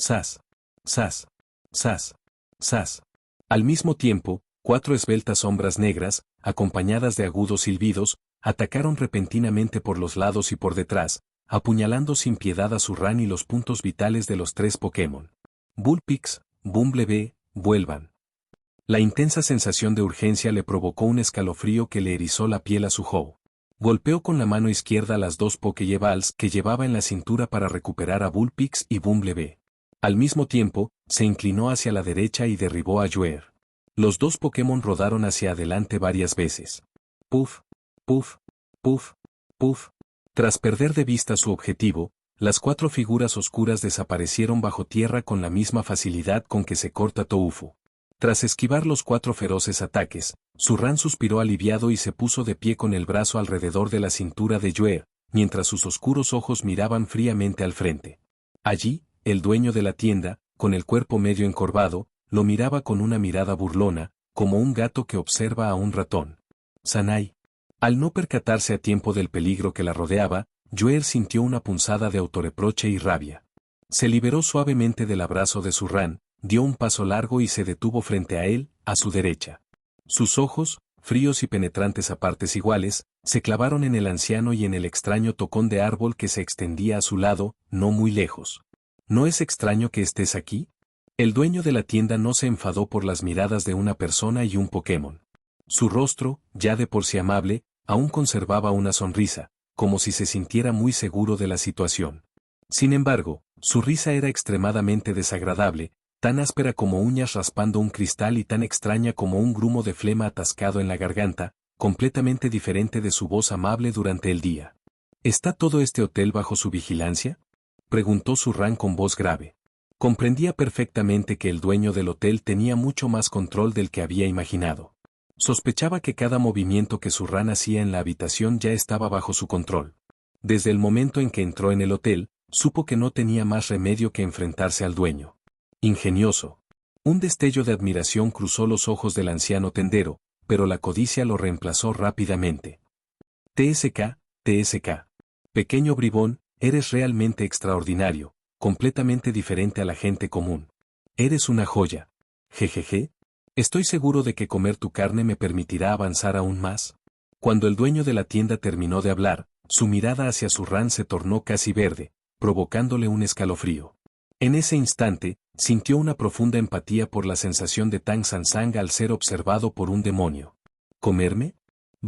¡Zas! ¡Zas! ¡Zas! ¡Zas! Al mismo tiempo, 4 esbeltas sombras negras, acompañadas de agudos silbidos, atacaron repentinamente por los lados y por detrás, apuñalando sin piedad a Surran y los puntos vitales de los 3 Pokémon. Bullpix, Bumblebee, vuelvan. La intensa sensación de urgencia le provocó un escalofrío que le erizó la piel a su Hou. Golpeó con la mano izquierda las 2 Pokéballs que llevaba en la cintura para recuperar a Bullpix y Bumblebee. Al mismo tiempo, se inclinó hacia la derecha y derribó a Juer. Los 2 Pokémon rodaron hacia adelante varias veces. Puff, puff, puff, puff. Tras perder de vista su objetivo, las 4 figuras oscuras desaparecieron bajo tierra con la misma facilidad con que se corta Toufu. Tras esquivar los 4 feroces ataques, Surran suspiró aliviado y se puso de pie con el brazo alrededor de la cintura de Juer, mientras sus oscuros ojos miraban fríamente al frente. Allí, el dueño de la tienda, con el cuerpo medio encorvado, lo miraba con una mirada burlona, como un gato que observa a un ratón. Sanai. Al no percatarse a tiempo del peligro que la rodeaba, Juer sintió una punzada de autorreproche y rabia. Se liberó suavemente del abrazo de Surran, dio un paso largo y se detuvo frente a él, a su derecha. Sus ojos, fríos y penetrantes a partes iguales, se clavaron en el anciano y en el extraño tocón de árbol que se extendía a su lado, no muy lejos. ¿No es extraño que estés aquí? El dueño de la tienda no se enfadó por las miradas de una persona y un Pokémon. Su rostro, ya de por sí amable, aún conservaba una sonrisa, como si se sintiera muy seguro de la situación. Sin embargo, su risa era extremadamente desagradable, tan áspera como uñas raspando un cristal y tan extraña como un grumo de flema atascado en la garganta, completamente diferente de su voz amable durante el día. ¿Está todo este hotel bajo su vigilancia?, preguntó Surran con voz grave. Comprendía perfectamente que el dueño del hotel tenía mucho más control del que había imaginado. Sospechaba que cada movimiento que Surran hacía en la habitación ya estaba bajo su control. Desde el momento en que entró en el hotel, supo que no tenía más remedio que enfrentarse al dueño. Ingenioso. Un destello de admiración cruzó los ojos del anciano tendero, pero la codicia lo reemplazó rápidamente. TSK, TSK. Pequeño bribón, eres realmente extraordinario, completamente diferente a la gente común. Eres una joya. Jejeje. Estoy seguro de que comer tu carne me permitirá avanzar aún más. Cuando el dueño de la tienda terminó de hablar, su mirada hacia Surran se tornó casi verde, provocándole un escalofrío. En ese instante, sintió una profunda empatía por la sensación de Tang Sansang al ser observado por un demonio. ¿Comerme?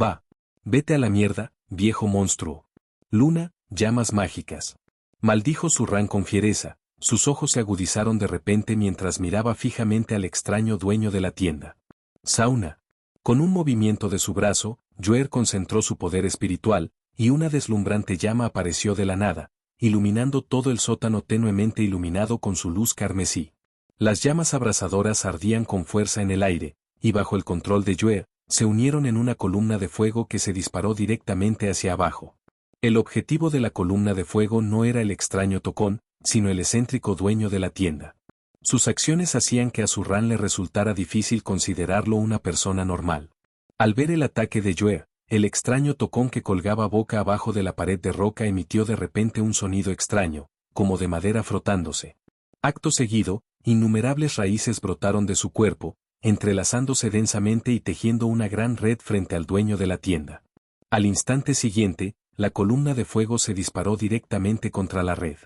Va. Vete a la mierda, viejo monstruo. Luna, llamas mágicas. Maldijo Surran con fiereza, sus ojos se agudizaron de repente mientras miraba fijamente al extraño dueño de la tienda. Sauna. Con un movimiento de su brazo, Juer concentró su poder espiritual, y una deslumbrante llama apareció de la nada, iluminando todo el sótano tenuemente iluminado con su luz carmesí. Las llamas abrasadoras ardían con fuerza en el aire, y bajo el control de Yue, se unieron en una columna de fuego que se disparó directamente hacia abajo. El objetivo de la columna de fuego no era el extraño Tocón, sino el excéntrico dueño de la tienda. Sus acciones hacían que a Zurrán le resultara difícil considerarlo una persona normal. Al ver el ataque de Yue, el extraño Tocón que colgaba boca abajo de la pared de roca emitió de repente un sonido extraño, como de madera frotándose. Acto seguido, innumerables raíces brotaron de su cuerpo, entrelazándose densamente y tejiendo una gran red frente al dueño de la tienda. Al instante siguiente, la columna de fuego se disparó directamente contra la red.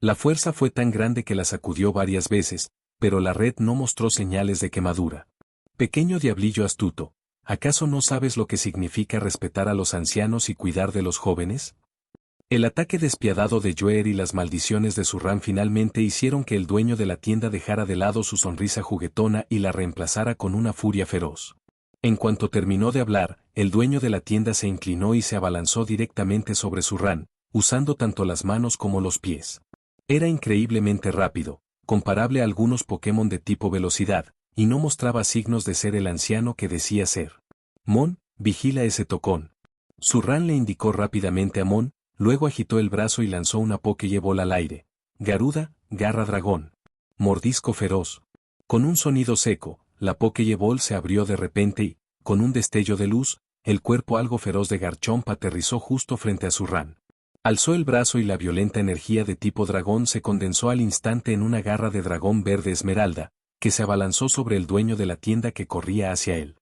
La fuerza fue tan grande que la sacudió varias veces, pero la red no mostró señales de quemadura. Pequeño diablillo astuto, ¿acaso no sabes lo que significa respetar a los ancianos y cuidar de los jóvenes? El ataque despiadado de Yue y las maldiciones de Zurrán finalmente hicieron que el dueño de la tienda dejara de lado su sonrisa juguetona y la reemplazara con una furia feroz. En cuanto terminó de hablar, el dueño de la tienda se inclinó y se abalanzó directamente sobre Zurrán, usando tanto las manos como los pies. Era increíblemente rápido, comparable a algunos Pokémon de tipo velocidad, y no mostraba signos de ser el anciano que decía ser. Mon, vigila ese Tocón. Zurrán le indicó rápidamente a Mon, luego agitó el brazo y lanzó una Pokéball al aire. Garuda, garra dragón. Mordisco feroz. Con un sonido seco, la Pokéball se abrió de repente y, con un destello de luz, el cuerpo algo feroz de Garchomp aterrizó justo frente a Zurrán. Alzó el brazo y la violenta energía de tipo dragón se condensó al instante en una garra de dragón verde esmeralda, que se abalanzó sobre el dueño de la tienda que corría hacia él.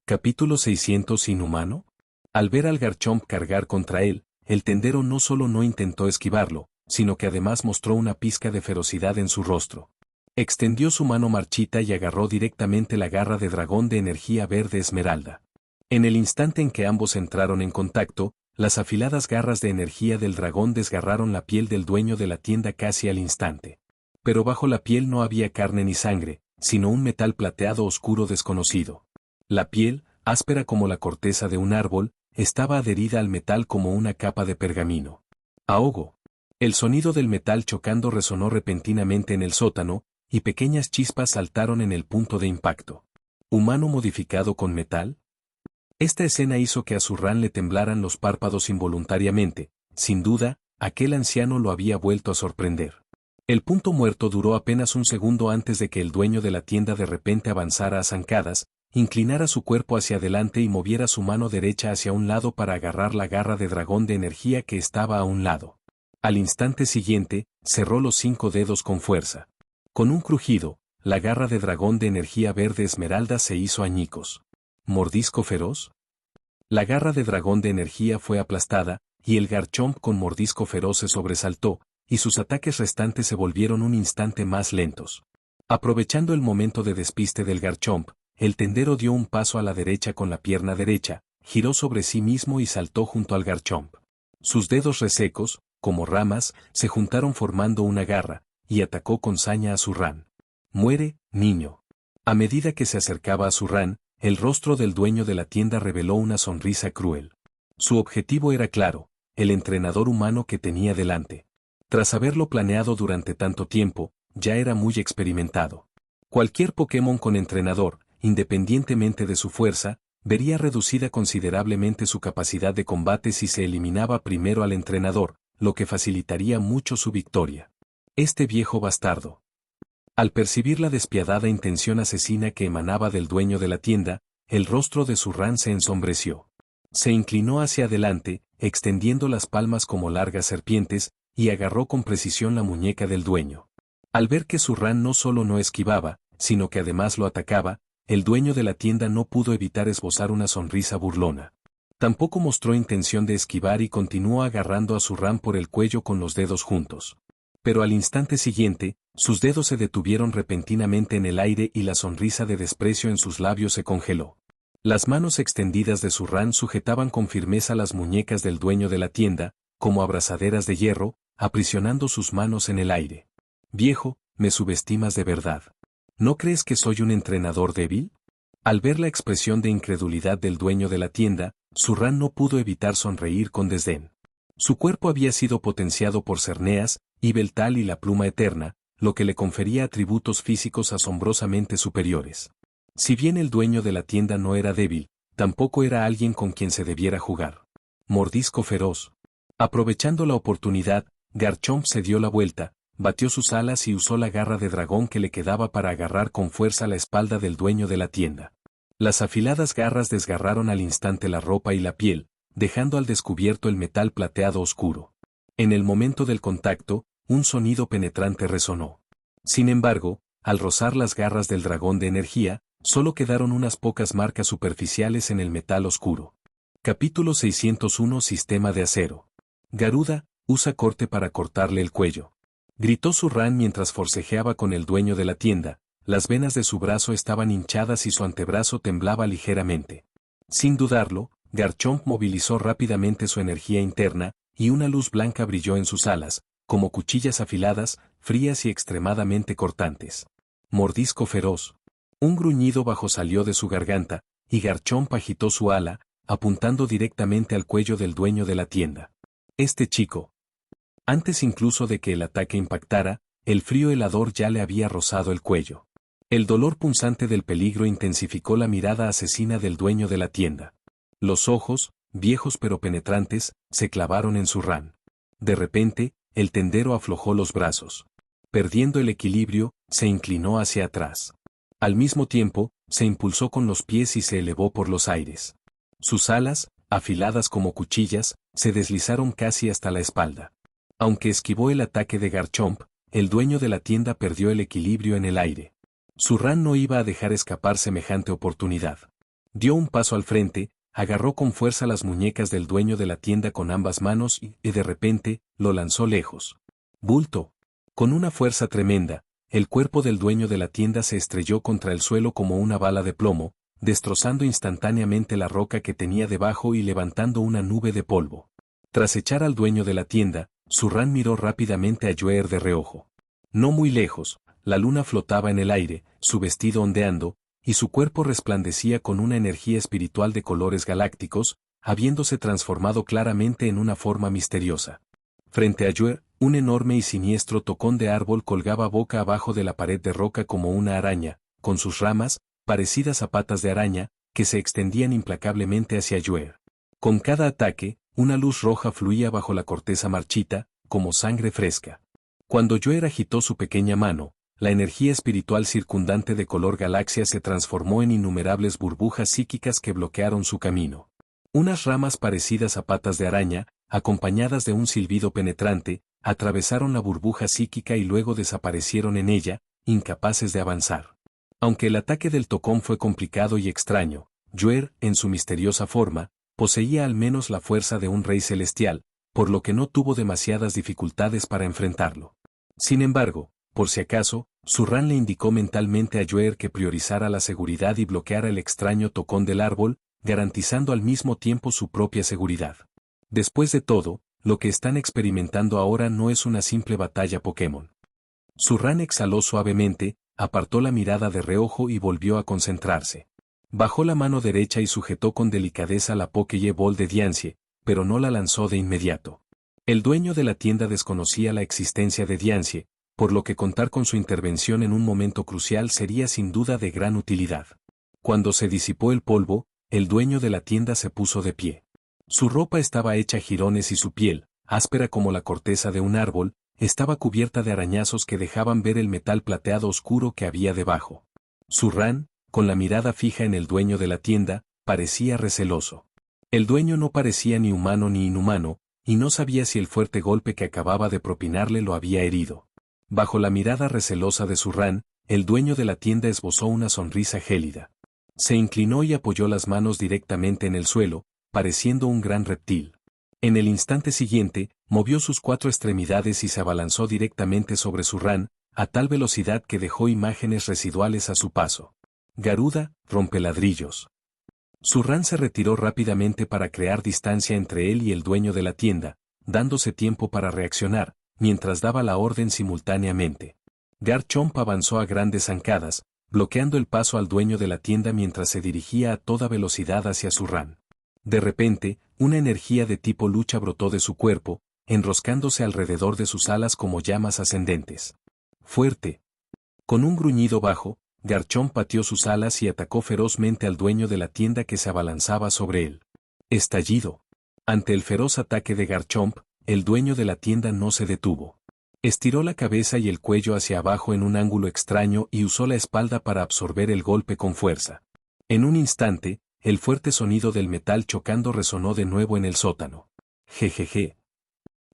Capítulo 600 Inhumano. Al ver al Garchomp cargar contra él, el tendero no solo no intentó esquivarlo, sino que además mostró una pizca de ferocidad en su rostro. Extendió su mano marchita y agarró directamente la garra de dragón de energía verde esmeralda. En el instante en que ambos entraron en contacto, las afiladas garras de energía del dragón desgarraron la piel del dueño de la tienda casi al instante. Pero bajo la piel no había carne ni sangre, sino un metal plateado oscuro desconocido. La piel, áspera como la corteza de un árbol, estaba adherida al metal como una capa de pergamino. Ahogo. El sonido del metal chocando resonó repentinamente en el sótano, y pequeñas chispas saltaron en el punto de impacto. ¿Humano modificado con metal? Esta escena hizo que a Zurrán le temblaran los párpados involuntariamente. Sin duda, aquel anciano lo había vuelto a sorprender. El punto muerto duró apenas un segundo antes de que el dueño de la tienda de repente avanzara a zancadas, inclinara su cuerpo hacia adelante y moviera su mano derecha hacia un lado para agarrar la garra de dragón de energía que estaba a un lado. Al instante siguiente, cerró los 5 dedos con fuerza. Con un crujido, la garra de dragón de energía verde esmeralda se hizo añicos. ¿Mordisco feroz? La garra de dragón de energía fue aplastada, y el Garchomp con mordisco feroz se sobresaltó, y sus ataques restantes se volvieron un instante más lentos. Aprovechando el momento de despiste del Garchomp, el tendero dio un paso a la derecha con la pierna derecha, giró sobre sí mismo y saltó junto al Garchomp. Sus dedos resecos, como ramas, se juntaron formando una garra, y atacó con saña a Zurrán. «Muere, niño». A medida que se acercaba a Zurrán, el rostro del dueño de la tienda reveló una sonrisa cruel. Su objetivo era claro, el entrenador humano que tenía delante. Tras haberlo planeado durante tanto tiempo, ya era muy experimentado. Cualquier Pokémon con entrenador, independientemente de su fuerza, vería reducida considerablemente su capacidad de combate si se eliminaba primero al entrenador, lo que facilitaría mucho su victoria. Este viejo bastardo. Al percibir la despiadada intención asesina que emanaba del dueño de la tienda, el rostro de Zurrán se ensombreció. Se inclinó hacia adelante, extendiendo las palmas como largas serpientes, y agarró con precisión la muñeca del dueño. Al ver que Zurrán no solo no esquivaba, sino que además lo atacaba, el dueño de la tienda no pudo evitar esbozar una sonrisa burlona. Tampoco mostró intención de esquivar y continuó agarrando a Zurrán por el cuello con los dedos juntos. Pero al instante siguiente, sus dedos se detuvieron repentinamente en el aire y la sonrisa de desprecio en sus labios se congeló. Las manos extendidas de Zurrán sujetaban con firmeza las muñecas del dueño de la tienda, como abrazaderas de hierro, aprisionando sus manos en el aire. «Viejo, me subestimas de verdad. ¿No crees que soy un entrenador débil?» Al ver la expresión de incredulidad del dueño de la tienda, Zurrán no pudo evitar sonreír con desdén. Su cuerpo había sido potenciado por Cerneas, Ibeltal y la pluma eterna, lo que le confería atributos físicos asombrosamente superiores. Si bien el dueño de la tienda no era débil, tampoco era alguien con quien se debiera jugar. Mordisco feroz. Aprovechando la oportunidad, Garchomp se dio la vuelta, batió sus alas y usó la garra de dragón que le quedaba para agarrar con fuerza la espalda del dueño de la tienda. Las afiladas garras desgarraron al instante la ropa y la piel, dejando al descubierto el metal plateado oscuro. En el momento del contacto, un sonido penetrante resonó. Sin embargo, al rozar las garras del dragón de energía, solo quedaron unas pocas marcas superficiales en el metal oscuro. Capítulo 601 Sistema de acero. Garuda, usa corte para cortarle el cuello. Gritó Zurrán mientras forcejeaba con el dueño de la tienda. Las venas de su brazo estaban hinchadas y su antebrazo temblaba ligeramente. Sin dudarlo, Garchomp movilizó rápidamente su energía interna, y una luz blanca brilló en sus alas, como cuchillas afiladas, frías y extremadamente cortantes. Mordisco feroz. Un gruñido bajo salió de su garganta, y Garchomp agitó su ala, apuntando directamente al cuello del dueño de la tienda. Este chico. Antes incluso de que el ataque impactara, el frío helador ya le había rozado el cuello. El dolor punzante del peligro intensificó la mirada asesina del dueño de la tienda. Los ojos, viejos pero penetrantes, se clavaron en Zurrán. De repente, el tendero aflojó los brazos. Perdiendo el equilibrio, se inclinó hacia atrás. Al mismo tiempo, se impulsó con los pies y se elevó por los aires. Sus alas, afiladas como cuchillas, se deslizaron casi hasta la espalda. Aunque esquivó el ataque de Garchomp, el dueño de la tienda perdió el equilibrio en el aire. Zurrán no iba a dejar escapar semejante oportunidad. Dio un paso al frente, agarró con fuerza las muñecas del dueño de la tienda con ambas manos y de repente, lo lanzó lejos. ¡Bulto! Con una fuerza tremenda, el cuerpo del dueño de la tienda se estrelló contra el suelo como una bala de plomo, destrozando instantáneamente la roca que tenía debajo y levantando una nube de polvo. Tras echar al dueño de la tienda, Zurrán miró rápidamente a Joer de reojo. No muy lejos, la luna flotaba en el aire, su vestido ondeando, y su cuerpo resplandecía con una energía espiritual de colores galácticos, habiéndose transformado claramente en una forma misteriosa. Frente a Joer, un enorme y siniestro tocón de árbol colgaba boca abajo de la pared de roca como una araña, con sus ramas, parecidas a patas de araña, que se extendían implacablemente hacia Joer. Con cada ataque, una luz roja fluía bajo la corteza marchita, como sangre fresca. Cuando Joer agitó su pequeña mano, la energía espiritual circundante de color galaxia se transformó en innumerables burbujas psíquicas que bloquearon su camino. Unas ramas parecidas a patas de araña, acompañadas de un silbido penetrante, atravesaron la burbuja psíquica y luego desaparecieron en ella, incapaces de avanzar. Aunque el ataque del tocón fue complicado y extraño, Joer, en su misteriosa forma, poseía al menos la fuerza de un rey celestial, por lo que no tuvo demasiadas dificultades para enfrentarlo. Sin embargo, por si acaso, Zurrán le indicó mentalmente a Joer que priorizara la seguridad y bloqueara el extraño tocón del árbol, garantizando al mismo tiempo su propia seguridad. Después de todo, lo que están experimentando ahora no es una simple batalla Pokémon. Zurrán exhaló suavemente, apartó la mirada de reojo y volvió a concentrarse. Bajó la mano derecha y sujetó con delicadeza la Pokéball de Diancie, pero no la lanzó de inmediato. El dueño de la tienda desconocía la existencia de Diancie, por lo que contar con su intervención en un momento crucial sería sin duda de gran utilidad. Cuando se disipó el polvo, el dueño de la tienda se puso de pie. Su ropa estaba hecha jirones y su piel, áspera como la corteza de un árbol, estaba cubierta de arañazos que dejaban ver el metal plateado oscuro que había debajo. Zurrán, con la mirada fija en el dueño de la tienda, parecía receloso. El dueño no parecía ni humano ni inhumano, y no sabía si el fuerte golpe que acababa de propinarle lo había herido. Bajo la mirada recelosa de Zurrán, el dueño de la tienda esbozó una sonrisa gélida. Se inclinó y apoyó las manos directamente en el suelo, pareciendo un gran reptil. En el instante siguiente, movió sus 4 extremidades y se abalanzó directamente sobre Zurrán, a tal velocidad que dejó imágenes residuales a su paso. Garuda, rompeladrillos. Zurrán se retiró rápidamente para crear distancia entre él y el dueño de la tienda, dándose tiempo para reaccionar, mientras daba la orden simultáneamente. Garchomp avanzó a grandes zancadas, bloqueando el paso al dueño de la tienda mientras se dirigía a toda velocidad hacia Zurrán. De repente, una energía de tipo lucha brotó de su cuerpo, enroscándose alrededor de sus alas como llamas ascendentes. Fuerte. Con un gruñido bajo, Garchomp pateó sus alas y atacó ferozmente al dueño de la tienda que se abalanzaba sobre él. Estallido. Ante el feroz ataque de Garchomp, el dueño de la tienda no se detuvo. Estiró la cabeza y el cuello hacia abajo en un ángulo extraño y usó la espalda para absorber el golpe con fuerza. En un instante, el fuerte sonido del metal chocando resonó de nuevo en el sótano. Jejeje.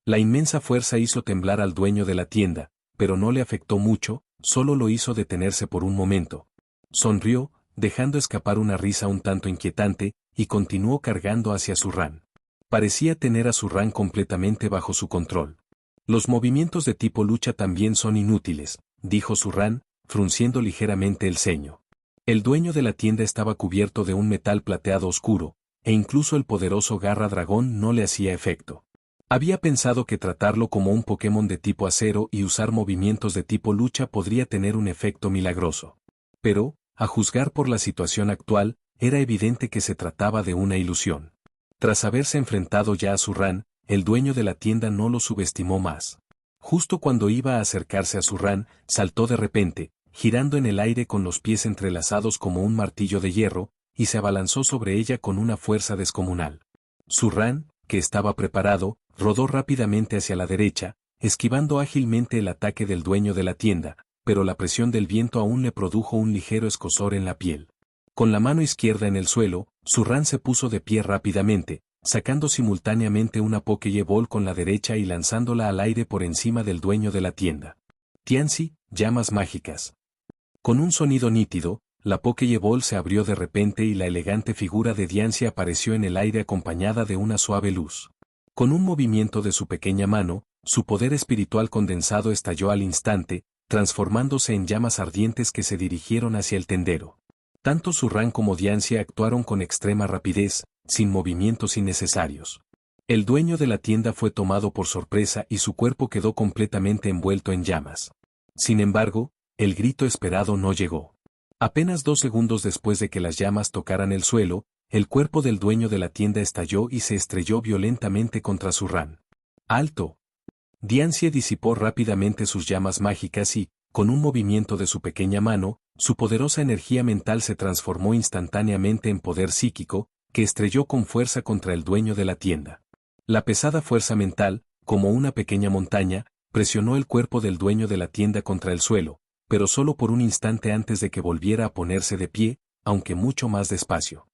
La inmensa fuerza hizo temblar al dueño de la tienda, pero no le afectó mucho, solo lo hizo detenerse por un momento. Sonrió, dejando escapar una risa un tanto inquietante, y continuó cargando hacia Zurrán. Parecía tener a Zurrán completamente bajo su control. Los movimientos de tipo lucha también son inútiles, dijo Zurrán, frunciendo ligeramente el ceño. El dueño de la tienda estaba cubierto de un metal plateado oscuro, e incluso el poderoso Garra Dragón no le hacía efecto. Había pensado que tratarlo como un Pokémon de tipo acero y usar movimientos de tipo lucha podría tener un efecto milagroso. Pero, a juzgar por la situación actual, era evidente que se trataba de una ilusión. Tras haberse enfrentado ya a Zurrán, el dueño de la tienda no lo subestimó más. Justo cuando iba a acercarse a Zurrán, saltó de repente, girando en el aire con los pies entrelazados como un martillo de hierro, y se abalanzó sobre ella con una fuerza descomunal. Zurrán, que estaba preparado, rodó rápidamente hacia la derecha, esquivando ágilmente el ataque del dueño de la tienda, pero la presión del viento aún le produjo un ligero escozor en la piel. Con la mano izquierda en el suelo, Zurrán se puso de pie rápidamente, sacando simultáneamente una Pokéball con la derecha y lanzándola al aire por encima del dueño de la tienda. Tianzi, llamas mágicas. Con un sonido nítido, la Pokéball se abrió de repente y la elegante figura de Diancie apareció en el aire acompañada de una suave luz. Con un movimiento de su pequeña mano, su poder espiritual condensado estalló al instante, transformándose en llamas ardientes que se dirigieron hacia el tendero. Tanto Zurrán como Diancie actuaron con extrema rapidez, sin movimientos innecesarios. El dueño de la tienda fue tomado por sorpresa y su cuerpo quedó completamente envuelto en llamas. Sin embargo, el grito esperado no llegó. Apenas 2 segundos después de que las llamas tocaran el suelo, el cuerpo del dueño de la tienda estalló y se estrelló violentamente contra Zurrán. ¡Alto! Diancie disipó rápidamente sus llamas mágicas y, con un movimiento de su pequeña mano, su poderosa energía mental se transformó instantáneamente en poder psíquico, que estrelló con fuerza contra el dueño de la tienda. La pesada fuerza mental, como una pequeña montaña, presionó el cuerpo del dueño de la tienda contra el suelo, pero solo por un instante antes de que volviera a ponerse de pie, aunque mucho más despacio.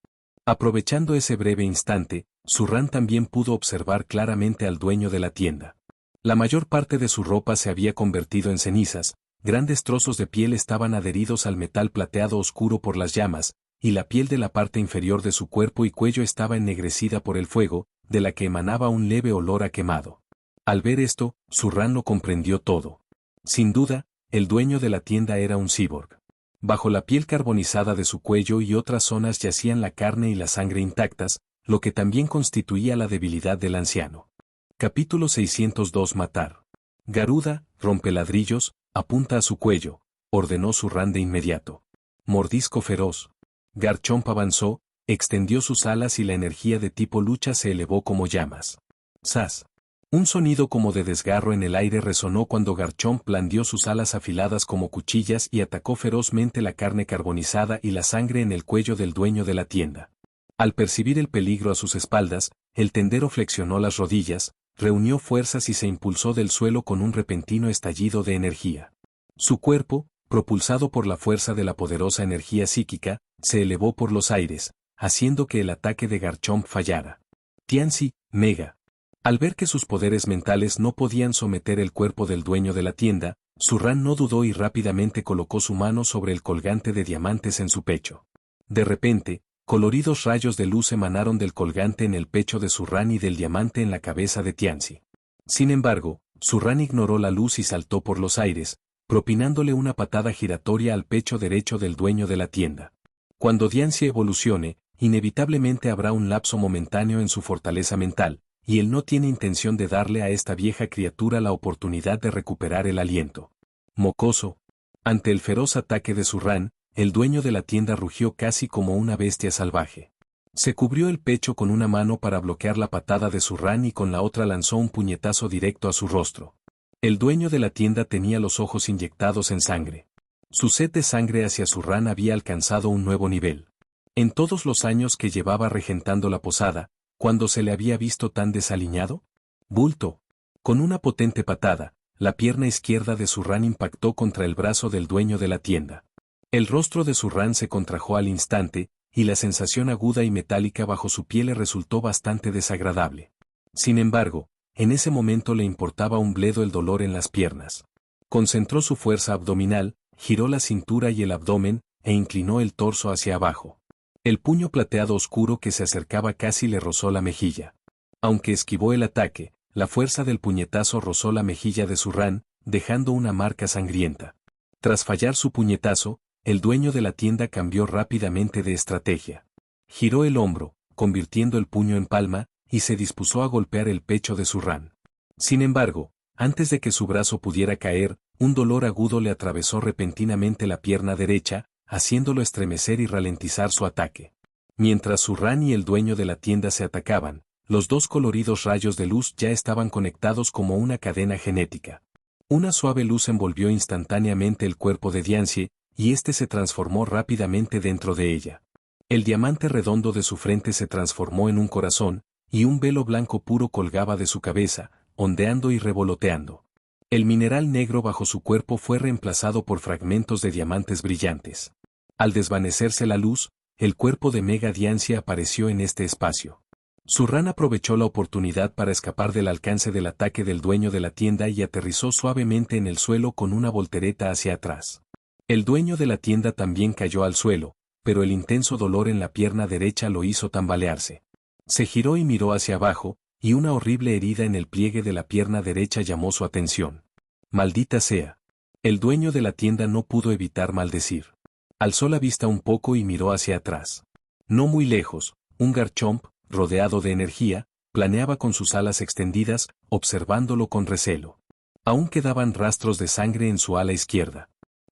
Aprovechando ese breve instante, Zurrán también pudo observar claramente al dueño de la tienda. La mayor parte de su ropa se había convertido en cenizas, grandes trozos de piel estaban adheridos al metal plateado oscuro por las llamas, y la piel de la parte inferior de su cuerpo y cuello estaba ennegrecida por el fuego, de la que emanaba un leve olor a quemado. Al ver esto, Zurrán lo comprendió todo. Sin duda, el dueño de la tienda era un cyborg. Bajo la piel carbonizada de su cuello y otras zonas yacían la carne y la sangre intactas, lo que también constituía la debilidad del anciano. Capítulo 602 Matar. Garuda, rompeladrillos, apunta a su cuello, ordenó Zurrán de inmediato. Mordisco feroz. Garchomp avanzó, extendió sus alas y la energía de tipo lucha se elevó como llamas. ¡Zas! Un sonido como de desgarro en el aire resonó cuando Garchomp blandió sus alas afiladas como cuchillas y atacó ferozmente la carne carbonizada y la sangre en el cuello del dueño de la tienda. Al percibir el peligro a sus espaldas, el tendero flexionó las rodillas, reunió fuerzas y se impulsó del suelo con un repentino estallido de energía. Su cuerpo, propulsado por la fuerza de la poderosa energía psíquica, se elevó por los aires, haciendo que el ataque de Garchomp fallara. Tianzi, Mega. Al ver que sus poderes mentales no podían someter el cuerpo del dueño de la tienda, Zurrán no dudó y rápidamente colocó su mano sobre el colgante de diamantes en su pecho. De repente, coloridos rayos de luz emanaron del colgante en el pecho de Zurrán y del diamante en la cabeza de Tianzi. Sin embargo, Zurrán ignoró la luz y saltó por los aires, propinándole una patada giratoria al pecho derecho del dueño de la tienda. Cuando Diancie evolucione, inevitablemente habrá un lapso momentáneo en su fortaleza mental, y él no tiene intención de darle a esta vieja criatura la oportunidad de recuperar el aliento. Mocoso. Ante el feroz ataque de Zurrán, el dueño de la tienda rugió casi como una bestia salvaje. Se cubrió el pecho con una mano para bloquear la patada de Zurrán y con la otra lanzó un puñetazo directo a su rostro. El dueño de la tienda tenía los ojos inyectados en sangre. Su sed de sangre hacia Zurrán había alcanzado un nuevo nivel. En todos los años que llevaba regentando la posada, ¿cuándo se le había visto tan desaliñado? Bulto. Con una potente patada, la pierna izquierda de Zurrán impactó contra el brazo del dueño de la tienda. El rostro de Zurrán se contrajo al instante, y la sensación aguda y metálica bajo su piel le resultó bastante desagradable. Sin embargo, en ese momento le importaba un bledo el dolor en las piernas. Concentró su fuerza abdominal, giró la cintura y el abdomen, e inclinó el torso hacia abajo. El puño plateado oscuro que se acercaba casi le rozó la mejilla. Aunque esquivó el ataque, la fuerza del puñetazo rozó la mejilla de Zurrán, dejando una marca sangrienta. Tras fallar su puñetazo, el dueño de la tienda cambió rápidamente de estrategia. Giró el hombro, convirtiendo el puño en palma, y se dispuso a golpear el pecho de Zurrán. Sin embargo, antes de que su brazo pudiera caer, un dolor agudo le atravesó repentinamente la pierna derecha, haciéndolo estremecer y ralentizar su ataque. Mientras Zurrán y el dueño de la tienda se atacaban, los dos coloridos rayos de luz ya estaban conectados como una cadena genética. Una suave luz envolvió instantáneamente el cuerpo de Diancie, y éste se transformó rápidamente dentro de ella. El diamante redondo de su frente se transformó en un corazón, y un velo blanco puro colgaba de su cabeza, ondeando y revoloteando. El mineral negro bajo su cuerpo fue reemplazado por fragmentos de diamantes brillantes. Al desvanecerse la luz, el cuerpo de Mega Diancie apareció en este espacio. Zurrán aprovechó la oportunidad para escapar del alcance del ataque del dueño de la tienda y aterrizó suavemente en el suelo con una voltereta hacia atrás. El dueño de la tienda también cayó al suelo, pero el intenso dolor en la pierna derecha lo hizo tambalearse. Se giró y miró hacia abajo, y una horrible herida en el pliegue de la pierna derecha llamó su atención. Maldita sea. El dueño de la tienda no pudo evitar maldecir. Alzó la vista un poco y miró hacia atrás. No muy lejos, un Garchomp, rodeado de energía, planeaba con sus alas extendidas, observándolo con recelo. Aún quedaban rastros de sangre en su ala izquierda.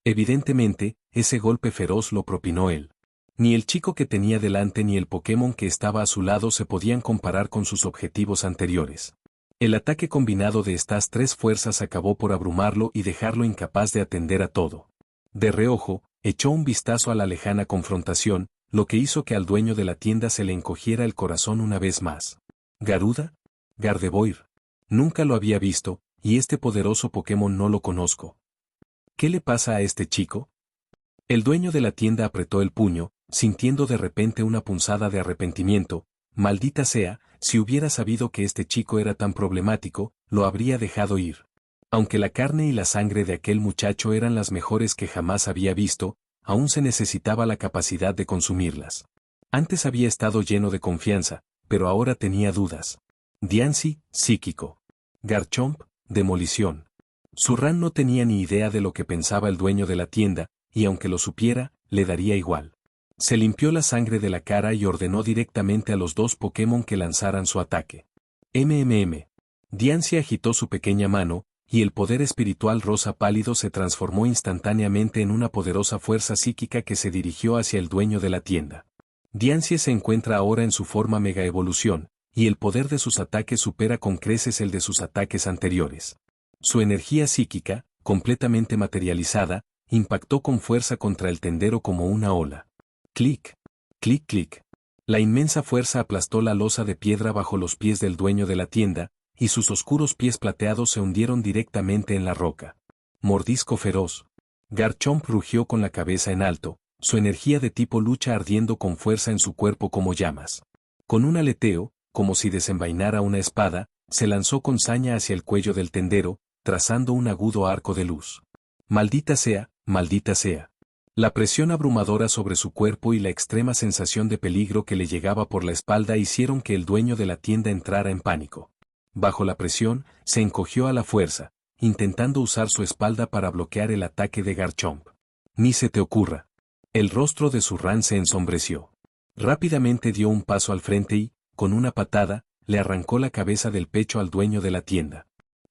Evidentemente, ese golpe feroz lo propinó él. Ni el chico que tenía delante ni el Pokémon que estaba a su lado se podían comparar con sus objetivos anteriores. El ataque combinado de estas tres fuerzas acabó por abrumarlo y dejarlo incapaz de atender a todo. De reojo, echó un vistazo a la lejana confrontación, lo que hizo que al dueño de la tienda se le encogiera el corazón una vez más. ¿Garuda? Gardevoir. Nunca lo había visto, y este poderoso Pokémon no lo conozco. ¿Qué le pasa a este chico? El dueño de la tienda apretó el puño, sintiendo de repente una punzada de arrepentimiento. Maldita sea, si hubiera sabido que este chico era tan problemático, lo habría dejado ir. Aunque la carne y la sangre de aquel muchacho eran las mejores que jamás había visto, aún se necesitaba la capacidad de consumirlas. Antes había estado lleno de confianza, pero ahora tenía dudas. Diancie, psíquico. Garchomp, demolición. Zurrán no tenía ni idea de lo que pensaba el dueño de la tienda, y aunque lo supiera, le daría igual. Se limpió la sangre de la cara y ordenó directamente a los dos Pokémon que lanzaran su ataque. Diancie agitó su pequeña mano, y el poder espiritual rosa pálido se transformó instantáneamente en una poderosa fuerza psíquica que se dirigió hacia el dueño de la tienda. Diancie se encuentra ahora en su forma mega evolución, y el poder de sus ataques supera con creces el de sus ataques anteriores. Su energía psíquica, completamente materializada, impactó con fuerza contra el tendero como una ola. Clic, clic, clic. La inmensa fuerza aplastó la losa de piedra bajo los pies del dueño de la tienda, y sus oscuros pies plateados se hundieron directamente en la roca. Mordisco feroz. Garchomp rugió con la cabeza en alto, su energía de tipo lucha ardiendo con fuerza en su cuerpo como llamas. Con un aleteo, como si desenvainara una espada, se lanzó con saña hacia el cuello del tendero, trazando un agudo arco de luz. Maldita sea, maldita sea. La presión abrumadora sobre su cuerpo y la extrema sensación de peligro que le llegaba por la espalda hicieron que el dueño de la tienda entrara en pánico. Bajo la presión, se encogió a la fuerza, intentando usar su espalda para bloquear el ataque de Garchomp. Ni se te ocurra. El rostro de Zurrán se ensombreció. Rápidamente dio un paso al frente y, con una patada, le arrancó la cabeza del pecho al dueño de la tienda.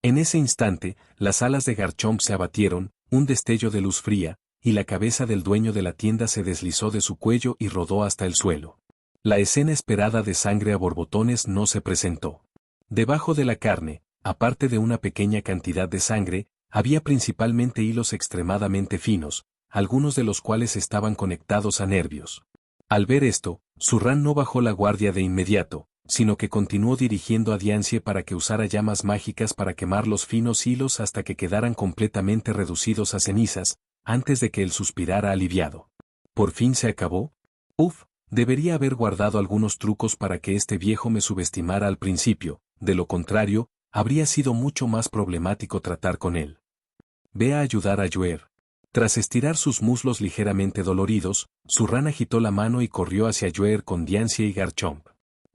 En ese instante, las alas de Garchomp se abatieron, un destello de luz fría, y la cabeza del dueño de la tienda se deslizó de su cuello y rodó hasta el suelo. La escena esperada de sangre a borbotones no se presentó. Debajo de la carne, aparte de una pequeña cantidad de sangre, había principalmente hilos extremadamente finos, algunos de los cuales estaban conectados a nervios. Al ver esto, Zurrán no bajó la guardia de inmediato, sino que continuó dirigiendo a Diancie para que usara llamas mágicas para quemar los finos hilos hasta que quedaran completamente reducidos a cenizas, antes de que él suspirara aliviado. ¿Por fin se acabó? Uf, debería haber guardado algunos trucos para que este viejo me subestimara al principio, de lo contrario, habría sido mucho más problemático tratar con él. Ve a ayudar a Joer. Tras estirar sus muslos ligeramente doloridos, Zurrán agitó la mano y corrió hacia Joer con Diancie y Garchomp.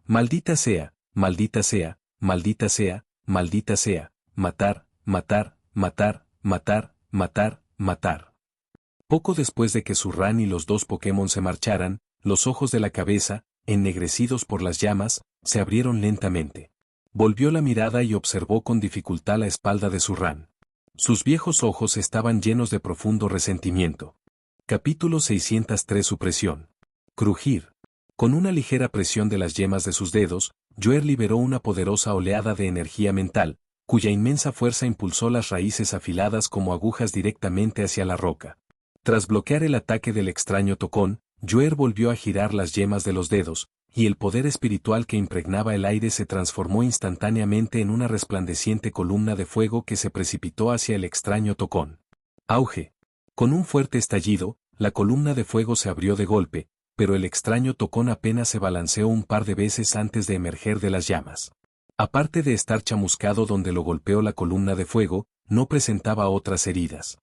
Maldita sea, maldita sea, maldita sea, maldita sea, matar, matar, matar, matar, matar, matar. Poco después de que Zurrán y los dos Pokémon se marcharan, los ojos de la cabeza, ennegrecidos por las llamas, se abrieron lentamente. Volvió la mirada y observó con dificultad la espalda de Zurrán. Sus viejos ojos estaban llenos de profundo resentimiento. Capítulo 603 Supresión. Crujir. Con una ligera presión de las yemas de sus dedos, Joer liberó una poderosa oleada de energía mental, cuya inmensa fuerza impulsó las raíces afiladas como agujas directamente hacia la roca. Tras bloquear el ataque del extraño tocón, Joer volvió a girar las yemas de los dedos, y el poder espiritual que impregnaba el aire se transformó instantáneamente en una resplandeciente columna de fuego que se precipitó hacia el extraño tocón. Auge. Con un fuerte estallido, la columna de fuego se abrió de golpe, pero el extraño tocón apenas se balanceó un par de veces antes de emerger de las llamas. Aparte de estar chamuscado donde lo golpeó la columna de fuego, no presentaba otras heridas.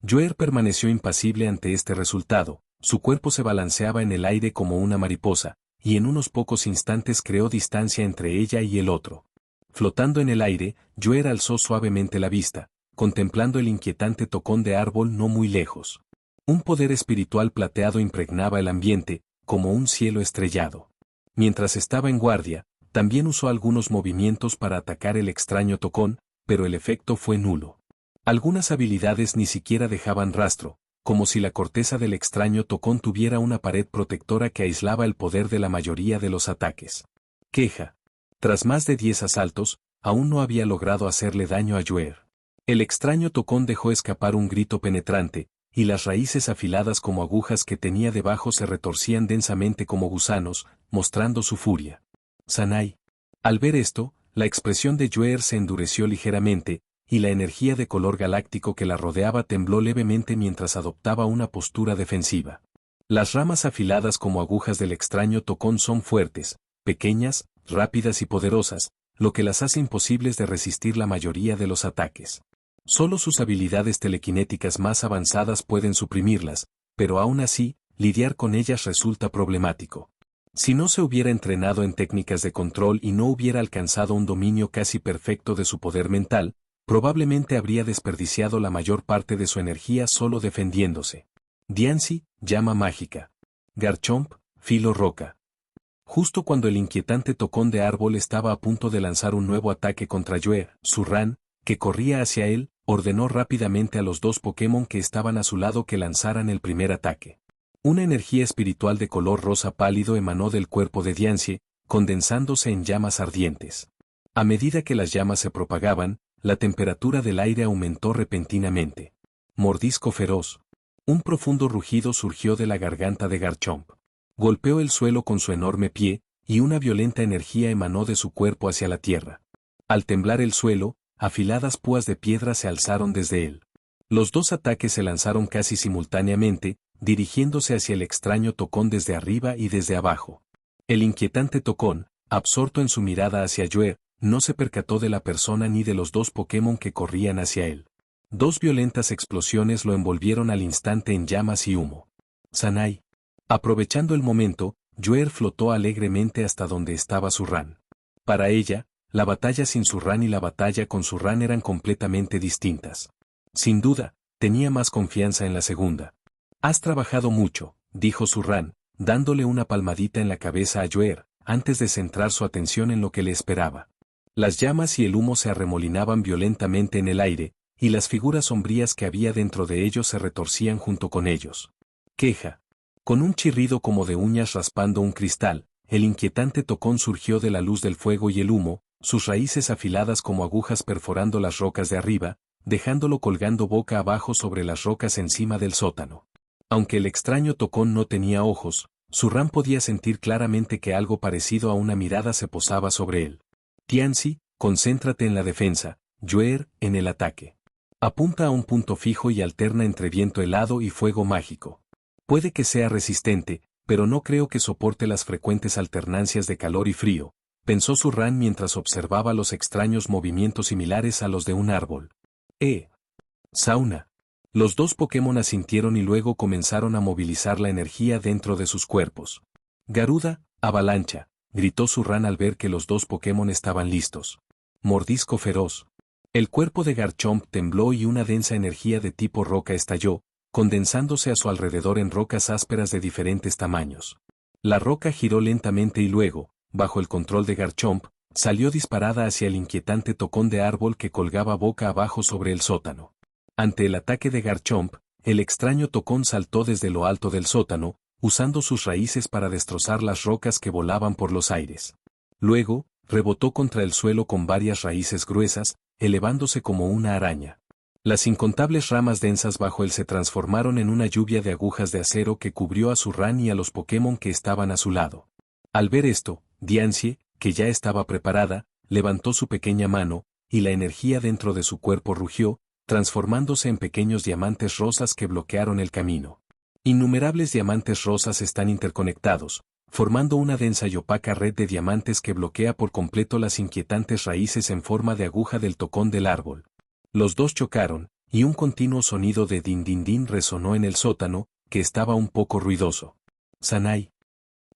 Joer permaneció impasible ante este resultado, su cuerpo se balanceaba en el aire como una mariposa, y en unos pocos instantes creó distancia entre ella y el otro. Flotando en el aire, Joer alzó suavemente la vista, contemplando el inquietante tocón de árbol no muy lejos. Un poder espiritual plateado impregnaba el ambiente, como un cielo estrellado. Mientras estaba en guardia, también usó algunos movimientos para atacar el extraño tocón, pero el efecto fue nulo. Algunas habilidades ni siquiera dejaban rastro, como si la corteza del extraño tocón tuviera una pared protectora que aislaba el poder de la mayoría de los ataques. Queja. Tras más de 10 asaltos, aún no había logrado hacerle daño a Joer. El extraño tocón dejó escapar un grito penetrante, y las raíces afiladas como agujas que tenía debajo se retorcían densamente como gusanos, mostrando su furia. Sanai. Al ver esto, la expresión de Joer se endureció ligeramente, y la energía de color galáctico que la rodeaba tembló levemente mientras adoptaba una postura defensiva. Las ramas afiladas como agujas del extraño tocón son fuertes, pequeñas, rápidas y poderosas, lo que las hace imposibles de resistir la mayoría de los ataques. Solo sus habilidades telequinéticas más avanzadas pueden suprimirlas, pero aún así, lidiar con ellas resulta problemático. Si no se hubiera entrenado en técnicas de control y no hubiera alcanzado un dominio casi perfecto de su poder mental, probablemente habría desperdiciado la mayor parte de su energía solo defendiéndose. Diancie, llama mágica. Garchomp, filo roca. Justo cuando el inquietante tocón de árbol estaba a punto de lanzar un nuevo ataque contra Joer, Zurrán, que corría hacia él, ordenó rápidamente a los dos Pokémon que estaban a su lado que lanzaran el primer ataque. Una energía espiritual de color rosa pálido emanó del cuerpo de Diancie, condensándose en llamas ardientes. A medida que las llamas se propagaban, la temperatura del aire aumentó repentinamente. Mordisco feroz. Un profundo rugido surgió de la garganta de Garchomp. Golpeó el suelo con su enorme pie, y una violenta energía emanó de su cuerpo hacia la tierra. Al temblar el suelo, afiladas púas de piedra se alzaron desde él. Los dos ataques se lanzaron casi simultáneamente, dirigiéndose hacia el extraño tocón desde arriba y desde abajo. El inquietante tocón, absorto en su mirada hacia Joer, no se percató de la persona ni de los dos Pokémon que corrían hacia él. Dos violentas explosiones lo envolvieron al instante en llamas y humo. Sanai. Aprovechando el momento, Joer flotó alegremente hasta donde estaba Zurrán. Para ella, la batalla sin Zurrán y la batalla con Zurrán eran completamente distintas. Sin duda, tenía más confianza en la segunda. Has trabajado mucho, dijo Zurrán, dándole una palmadita en la cabeza a Joer, antes de centrar su atención en lo que le esperaba. Las llamas y el humo se arremolinaban violentamente en el aire, y las figuras sombrías que había dentro de ellos se retorcían junto con ellos. Queja. Con un chirrido como de uñas raspando un cristal, el inquietante tocón surgió de la luz del fuego y el humo, sus raíces afiladas como agujas perforando las rocas de arriba, dejándolo colgando boca abajo sobre las rocas encima del sótano. Aunque el extraño tocón no tenía ojos, Zurrán podía sentir claramente que algo parecido a una mirada se posaba sobre él. Tianzi, concéntrate en la defensa, Yuer, en el ataque. Apunta a un punto fijo y alterna entre viento helado y fuego mágico. Puede que sea resistente, pero no creo que soporte las frecuentes alternancias de calor y frío, pensó Zurrán mientras observaba los extraños movimientos similares a los de un árbol. Sauna. Los dos Pokémon asintieron y luego comenzaron a movilizar la energía dentro de sus cuerpos. Garuda, avalancha, gritó Zurrán al ver que los dos Pokémon estaban listos. Mordisco feroz. El cuerpo de Garchomp tembló y una densa energía de tipo roca estalló, condensándose a su alrededor en rocas ásperas de diferentes tamaños. La roca giró lentamente y luego, bajo el control de Garchomp, salió disparada hacia el inquietante tocón de árbol que colgaba boca abajo sobre el sótano. Ante el ataque de Garchomp, el extraño tocón saltó desde lo alto del sótano, usando sus raíces para destrozar las rocas que volaban por los aires. Luego, rebotó contra el suelo con varias raíces gruesas, elevándose como una araña. Las incontables ramas densas bajo él se transformaron en una lluvia de agujas de acero que cubrió a Zurrán y a los Pokémon que estaban a su lado. Al ver esto, Diancie, que ya estaba preparada, levantó su pequeña mano, y la energía dentro de su cuerpo rugió, transformándose en pequeños diamantes rosas que bloquearon el camino. Innumerables diamantes rosas están interconectados, formando una densa y opaca red de diamantes que bloquea por completo las inquietantes raíces en forma de aguja del tocón del árbol. Los dos chocaron, y un continuo sonido de din din din resonó en el sótano, que estaba un poco ruidoso. Sanai.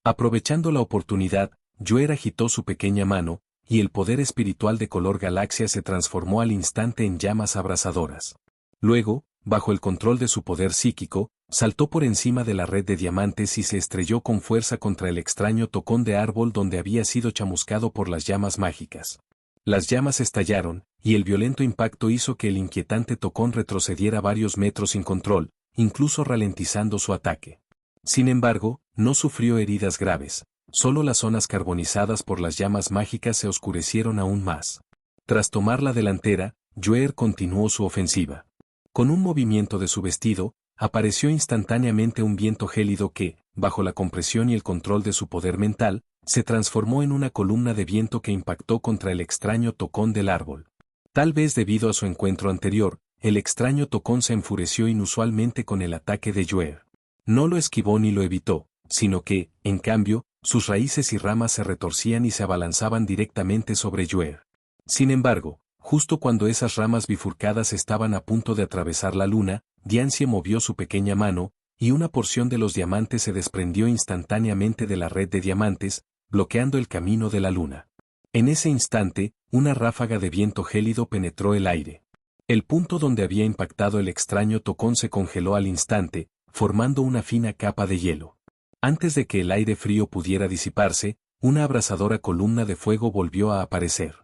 Aprovechando la oportunidad, Yuer agitó su pequeña mano, y el poder espiritual de color galaxia se transformó al instante en llamas abrasadoras. Luego, bajo el control de su poder psíquico, saltó por encima de la red de diamantes y se estrelló con fuerza contra el extraño tocón de árbol donde había sido chamuscado por las llamas mágicas. Las llamas estallaron, y el violento impacto hizo que el inquietante tocón retrocediera varios metros sin control, incluso ralentizando su ataque. Sin embargo, no sufrió heridas graves. Solo las zonas carbonizadas por las llamas mágicas se oscurecieron aún más. Tras tomar la delantera, Yuer continuó su ofensiva. Con un movimiento de su vestido, apareció instantáneamente un viento gélido que, bajo la compresión y el control de su poder mental, se transformó en una columna de viento que impactó contra el extraño tocón del árbol. Tal vez debido a su encuentro anterior, el extraño tocón se enfureció inusualmente con el ataque de Yuer. No lo esquivó ni lo evitó, sino que, en cambio, sus raíces y ramas se retorcían y se abalanzaban directamente sobre Yuer. Sin embargo, justo cuando esas ramas bifurcadas estaban a punto de atravesar la luna, Diancie movió su pequeña mano, y una porción de los diamantes se desprendió instantáneamente de la red de diamantes, bloqueando el camino de la luna. En ese instante, una ráfaga de viento gélido penetró el aire. El punto donde había impactado el extraño tocón se congeló al instante, formando una fina capa de hielo. Antes de que el aire frío pudiera disiparse, una abrasadora columna de fuego volvió a aparecer.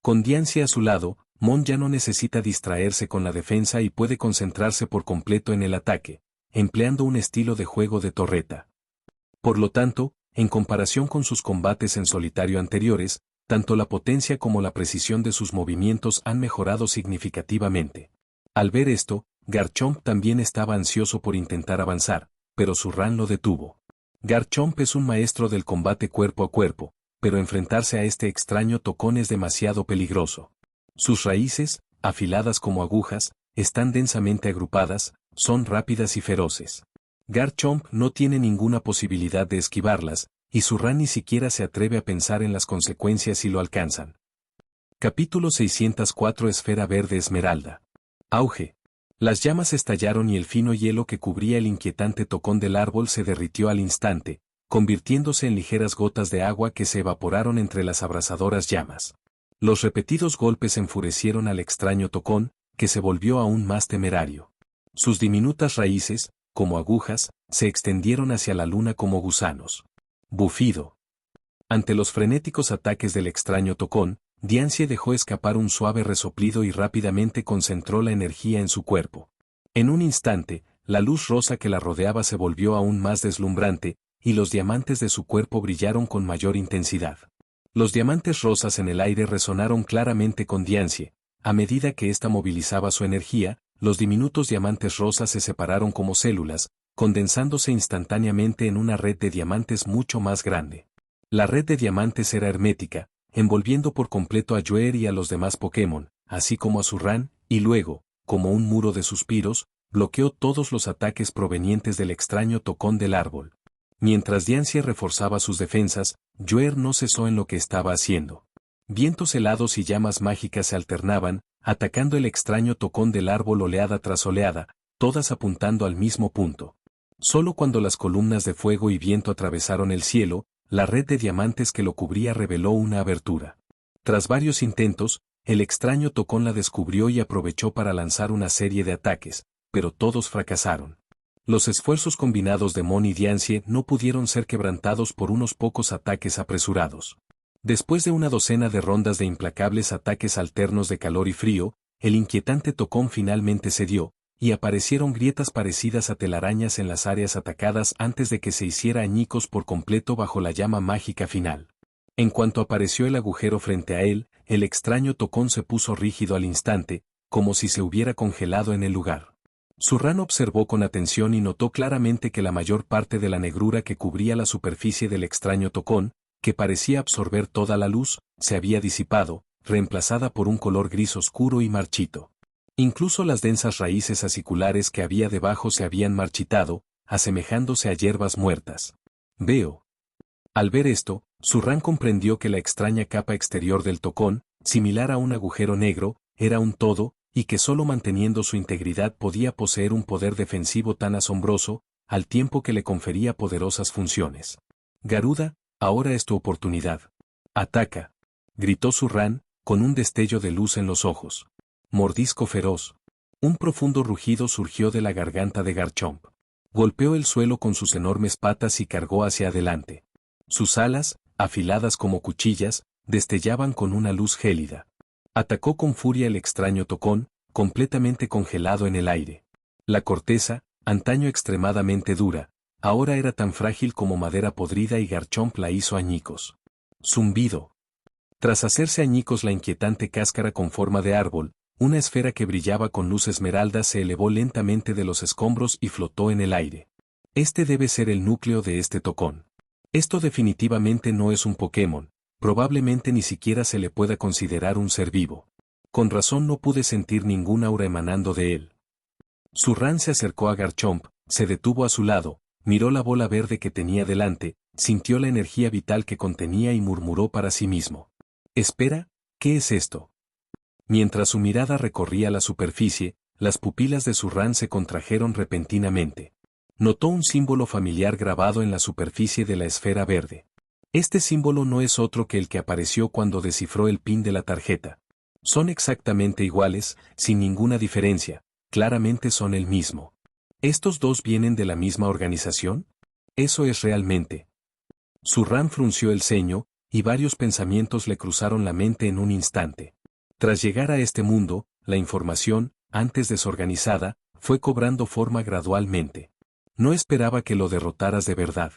Con Diancie a su lado, Mon ya no necesita distraerse con la defensa y puede concentrarse por completo en el ataque, empleando un estilo de juego de torreta. Por lo tanto, en comparación con sus combates en solitario anteriores, tanto la potencia como la precisión de sus movimientos han mejorado significativamente. Al ver esto, Garchomp también estaba ansioso por intentar avanzar, pero Zurrán lo detuvo. Garchomp es un maestro del combate cuerpo a cuerpo, pero enfrentarse a este extraño tocón es demasiado peligroso. Sus raíces, afiladas como agujas, están densamente agrupadas, son rápidas y feroces. Garchomp no tiene ninguna posibilidad de esquivarlas, y Zurrán ni siquiera se atreve a pensar en las consecuencias si lo alcanzan. Capítulo 604 Esfera Verde Esmeralda. Auge. Las llamas estallaron y el fino hielo que cubría el inquietante tocón del árbol se derritió al instante, convirtiéndose en ligeras gotas de agua que se evaporaron entre las abrasadoras llamas. Los repetidos golpes enfurecieron al extraño tocón, que se volvió aún más temerario. Sus diminutas raíces, como agujas, se extendieron hacia la luna como gusanos. Bufido. Ante los frenéticos ataques del extraño tocón, Diancie dejó escapar un suave resoplido y rápidamente concentró la energía en su cuerpo. En un instante, la luz rosa que la rodeaba se volvió aún más deslumbrante, y los diamantes de su cuerpo brillaron con mayor intensidad. Los diamantes rosas en el aire resonaron claramente con Diancie. A medida que ésta movilizaba su energía, los diminutos diamantes rosas se separaron como células, condensándose instantáneamente en una red de diamantes mucho más grande. La red de diamantes era hermética, envolviendo por completo a Joer y a los demás Pokémon, así como a Surran, y luego, como un muro de suspiros, bloqueó todos los ataques provenientes del extraño tocón del árbol. Mientras Diancie reforzaba sus defensas, Joer no cesó en lo que estaba haciendo. Vientos helados y llamas mágicas se alternaban, atacando el extraño tocón del árbol oleada tras oleada, todas apuntando al mismo punto. Solo cuando las columnas de fuego y viento atravesaron el cielo, la red de diamantes que lo cubría reveló una abertura. Tras varios intentos, el extraño tocón la descubrió y aprovechó para lanzar una serie de ataques, pero todos fracasaron. Los esfuerzos combinados de Mon y Diancie no pudieron ser quebrantados por unos pocos ataques apresurados. Después de una docena de rondas de implacables ataques alternos de calor y frío, el inquietante tocón finalmente cedió, y aparecieron grietas parecidas a telarañas en las áreas atacadas antes de que se hiciera añicos por completo bajo la llama mágica final. En cuanto apareció el agujero frente a él, el extraño tocón se puso rígido al instante, como si se hubiera congelado en el lugar. Surran observó con atención y notó claramente que la mayor parte de la negrura que cubría la superficie del extraño tocón, que parecía absorber toda la luz, se había disipado, reemplazada por un color gris oscuro y marchito. Incluso las densas raíces aciculares que había debajo se habían marchitado, asemejándose a hierbas muertas. Veo. Al ver esto, Surran comprendió que la extraña capa exterior del tocón, similar a un agujero negro, era un todo, y que solo manteniendo su integridad podía poseer un poder defensivo tan asombroso, al tiempo que le confería poderosas funciones. Garuda, ahora es tu oportunidad. Ataca. Gritó Surran, con un destello de luz en los ojos. Mordisco feroz. Un profundo rugido surgió de la garganta de Garchomp. Golpeó el suelo con sus enormes patas y cargó hacia adelante. Sus alas, afiladas como cuchillas, destellaban con una luz gélida. Atacó con furia el extraño tocón, completamente congelado en el aire. La corteza, antaño extremadamente dura, ahora era tan frágil como madera podrida y Garchomp la hizo añicos. Zumbido. Tras hacerse añicos la inquietante cáscara con forma de árbol, una esfera que brillaba con luz esmeralda se elevó lentamente de los escombros y flotó en el aire. Este debe ser el núcleo de este tocón. Esto definitivamente no es un Pokémon, probablemente ni siquiera se le pueda considerar un ser vivo. Con razón no pude sentir ningún aura emanando de él. Surran se acercó a Garchomp, se detuvo a su lado, miró la bola verde que tenía delante, sintió la energía vital que contenía y murmuró para sí mismo. Espera, ¿qué es esto? Mientras su mirada recorría la superficie, las pupilas de Surran se contrajeron repentinamente. Notó un símbolo familiar grabado en la superficie de la esfera verde. Este símbolo no es otro que el que apareció cuando descifró el pin de la tarjeta. Son exactamente iguales, sin ninguna diferencia, claramente son el mismo. ¿Estos dos vienen de la misma organización? Eso es realmente. Surran frunció el ceño, y varios pensamientos le cruzaron la mente en un instante. Tras llegar a este mundo, la información, antes desorganizada, fue cobrando forma gradualmente. No esperaba que lo derrotaras de verdad.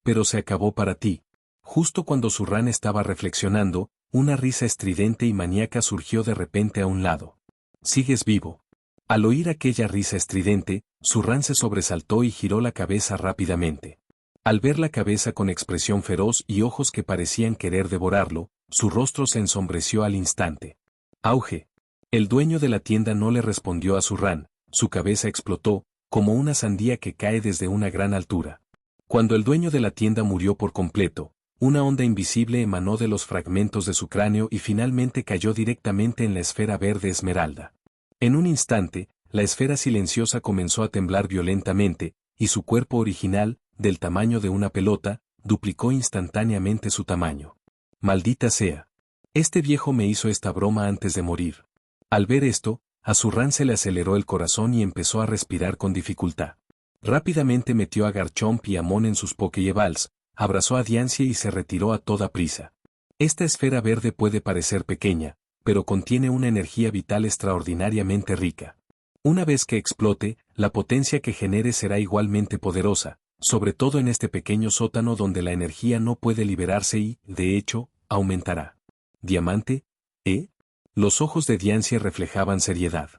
Pero se acabó para ti. Justo cuando Surran estaba reflexionando, una risa estridente y maníaca surgió de repente a un lado. ¿Sigues vivo? Al oír aquella risa estridente, Surran se sobresaltó y giró la cabeza rápidamente. Al ver la cabeza con expresión feroz y ojos que parecían querer devorarlo, su rostro se ensombreció al instante. ¡Auge! El dueño de la tienda no le respondió a Surran, su cabeza explotó, como una sandía que cae desde una gran altura. Cuando el dueño de la tienda murió por completo, una onda invisible emanó de los fragmentos de su cráneo y finalmente cayó directamente en la esfera verde esmeralda. En un instante, la esfera silenciosa comenzó a temblar violentamente, y su cuerpo original, del tamaño de una pelota, duplicó instantáneamente su tamaño. ¡Maldita sea! Este viejo me hizo esta broma antes de morir. Al ver esto, a Surran se le aceleró el corazón y empezó a respirar con dificultad. Rápidamente metió a Garchomp y a Mon en sus Pokéballs, abrazó a Diancie y se retiró a toda prisa. Esta esfera verde puede parecer pequeña, pero contiene una energía vital extraordinariamente rica. Una vez que explote, la potencia que genere será igualmente poderosa, sobre todo en este pequeño sótano donde la energía no puede liberarse y, de hecho, aumentará. ¿Diamante? ¿Eh? Los ojos de Diancie reflejaban seriedad.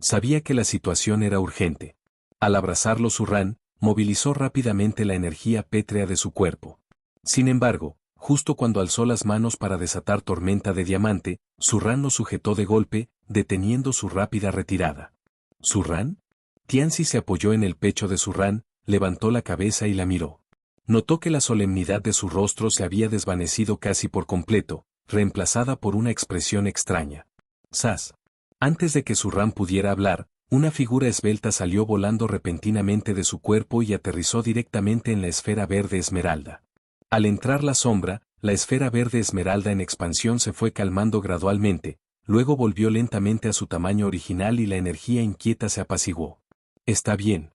Sabía que la situación era urgente. Al abrazarlo Surran, movilizó rápidamente la energía pétrea de su cuerpo. Sin embargo, justo cuando alzó las manos para desatar tormenta de diamante, Surran lo sujetó de golpe, deteniendo su rápida retirada. ¿Surran? Tianzi se apoyó en el pecho de Surran, levantó la cabeza y la miró. Notó que la solemnidad de su rostro se había desvanecido casi por completo, reemplazada por una expresión extraña. ¡Zas! Antes de que Surran pudiera hablar, una figura esbelta salió volando repentinamente de su cuerpo y aterrizó directamente en la esfera verde esmeralda. Al entrar la sombra, la esfera verde esmeralda en expansión se fue calmando gradualmente, luego volvió lentamente a su tamaño original y la energía inquieta se apaciguó. Está bien.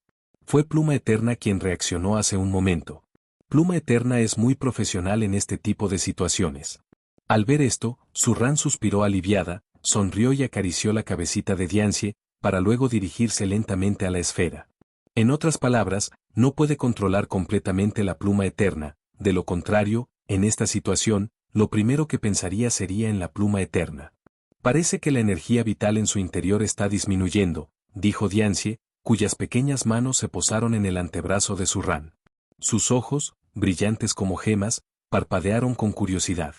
Fue Pluma Eterna quien reaccionó hace un momento. Pluma Eterna es muy profesional en este tipo de situaciones. Al ver esto, Surran suspiró aliviada, sonrió y acarició la cabecita de Diancie, para luego dirigirse lentamente a la esfera. En otras palabras, no puede controlar completamente la Pluma Eterna, de lo contrario, en esta situación, lo primero que pensaría sería en la Pluma Eterna. Parece que la energía vital en su interior está disminuyendo, dijo Diancie, cuyas pequeñas manos se posaron en el antebrazo de Surran. Sus ojos, brillantes como gemas, parpadearon con curiosidad.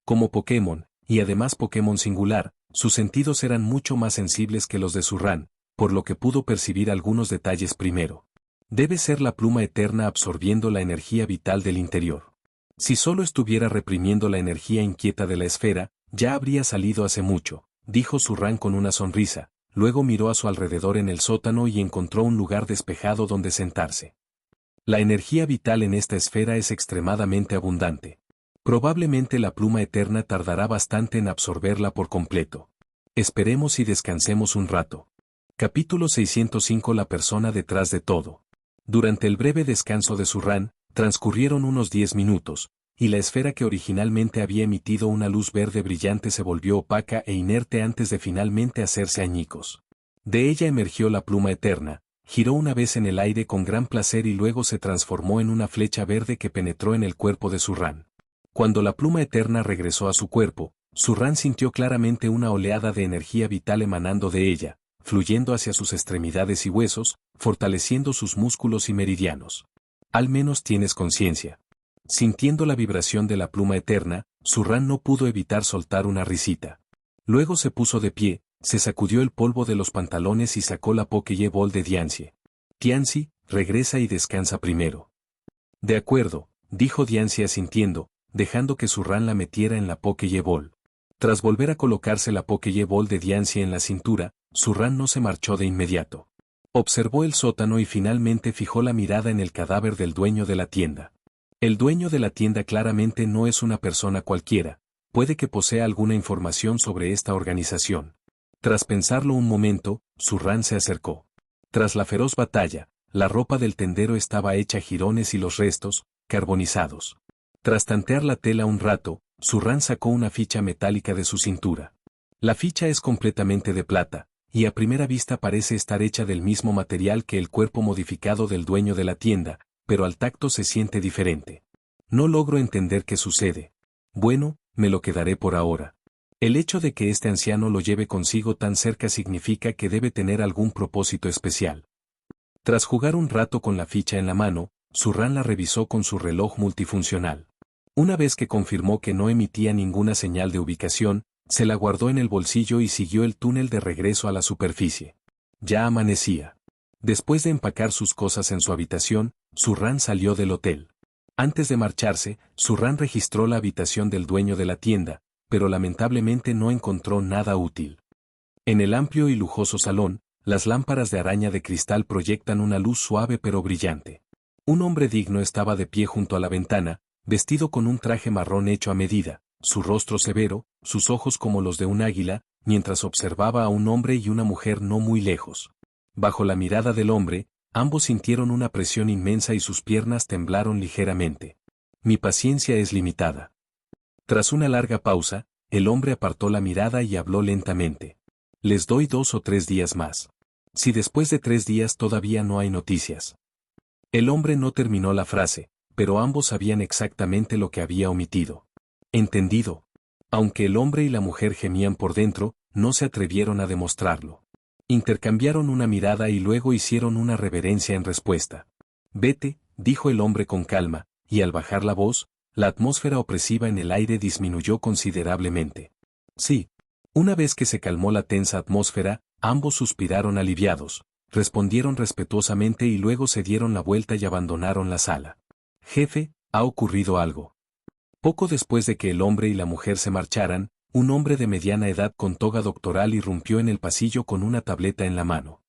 Como Pokémon, y además Pokémon singular, sus sentidos eran mucho más sensibles que los de Surran, por lo que pudo percibir algunos detalles primero. Debe ser la Pluma Eterna absorbiendo la energía vital del interior. Si solo estuviera reprimiendo la energía inquieta de la esfera, ya habría salido hace mucho, dijo Surran con una sonrisa. Luego miró a su alrededor en el sótano y encontró un lugar despejado donde sentarse. La energía vital en esta esfera es extremadamente abundante. Probablemente la Pluma Eterna tardará bastante en absorberla por completo. Esperemos y descansemos un rato. Capítulo 605. La persona detrás de todo. Durante el breve descanso de Surran, transcurrieron unos 10 minutos, y la esfera que originalmente había emitido una luz verde brillante se volvió opaca e inerte antes de finalmente hacerse añicos. De ella emergió la Pluma Eterna, giró una vez en el aire con gran placer y luego se transformó en una flecha verde que penetró en el cuerpo de Surran. Cuando la Pluma Eterna regresó a su cuerpo, Surran sintió claramente una oleada de energía vital emanando de ella, fluyendo hacia sus extremidades y huesos, fortaleciendo sus músculos y meridianos. Al menos tienes conciencia. Sintiendo la vibración de la Pluma Eterna, Surran no pudo evitar soltar una risita. Luego se puso de pie, se sacudió el polvo de los pantalones y sacó la Pokéball de Diancie. Tianzi, regresa y descansa primero. De acuerdo, dijo Diancie asintiendo, dejando que Surran la metiera en la Pokéball. Tras volver a colocarse la Pokéball de Diancie en la cintura, Surran no se marchó de inmediato. Observó el sótano y finalmente fijó la mirada en el cadáver del dueño de la tienda. El dueño de la tienda claramente no es una persona cualquiera, puede que posea alguna información sobre esta organización. Tras pensarlo un momento, Surran se acercó. Tras la feroz batalla, la ropa del tendero estaba hecha jirones y los restos, carbonizados. Tras tantear la tela un rato, Surran sacó una ficha metálica de su cintura. La ficha es completamente de plata, y a primera vista parece estar hecha del mismo material que el cuerpo modificado del dueño de la tienda, pero al tacto se siente diferente. No logro entender qué sucede. Bueno, me lo quedaré por ahora. El hecho de que este anciano lo lleve consigo tan cerca significa que debe tener algún propósito especial. Tras jugar un rato con la ficha en la mano, Surran la revisó con su reloj multifuncional. Una vez que confirmó que no emitía ninguna señal de ubicación, se la guardó en el bolsillo y siguió el túnel de regreso a la superficie. Ya amanecía. Después de empacar sus cosas en su habitación, Surran salió del hotel. Antes de marcharse, Surran registró la habitación del dueño de la tienda, pero lamentablemente no encontró nada útil. En el amplio y lujoso salón, las lámparas de araña de cristal proyectan una luz suave pero brillante. Un hombre digno estaba de pie junto a la ventana, vestido con un traje marrón hecho a medida, su rostro severo, sus ojos como los de un águila, mientras observaba a un hombre y una mujer no muy lejos. Bajo la mirada del hombre, ambos sintieron una presión inmensa y sus piernas temblaron ligeramente. Mi paciencia es limitada. Tras una larga pausa, el hombre apartó la mirada y habló lentamente. Les doy 2 o 3 días más. Si después de 3 días todavía no hay noticias. El hombre no terminó la frase, pero ambos sabían exactamente lo que había omitido. Entendido. Aunque el hombre y la mujer gemían por dentro, no se atrevieron a demostrarlo. Intercambiaron una mirada y luego hicieron una reverencia en respuesta. Vete, dijo el hombre con calma, y al bajar la voz, la atmósfera opresiva en el aire disminuyó considerablemente. Sí. Una vez que se calmó la tensa atmósfera, ambos suspiraron aliviados, respondieron respetuosamente y luego se dieron la vuelta y abandonaron la sala. Jefe, ha ocurrido algo. Poco después de que el hombre y la mujer se marcharan, un hombre de mediana edad con toga doctoral irrumpió en el pasillo con una tableta en la mano.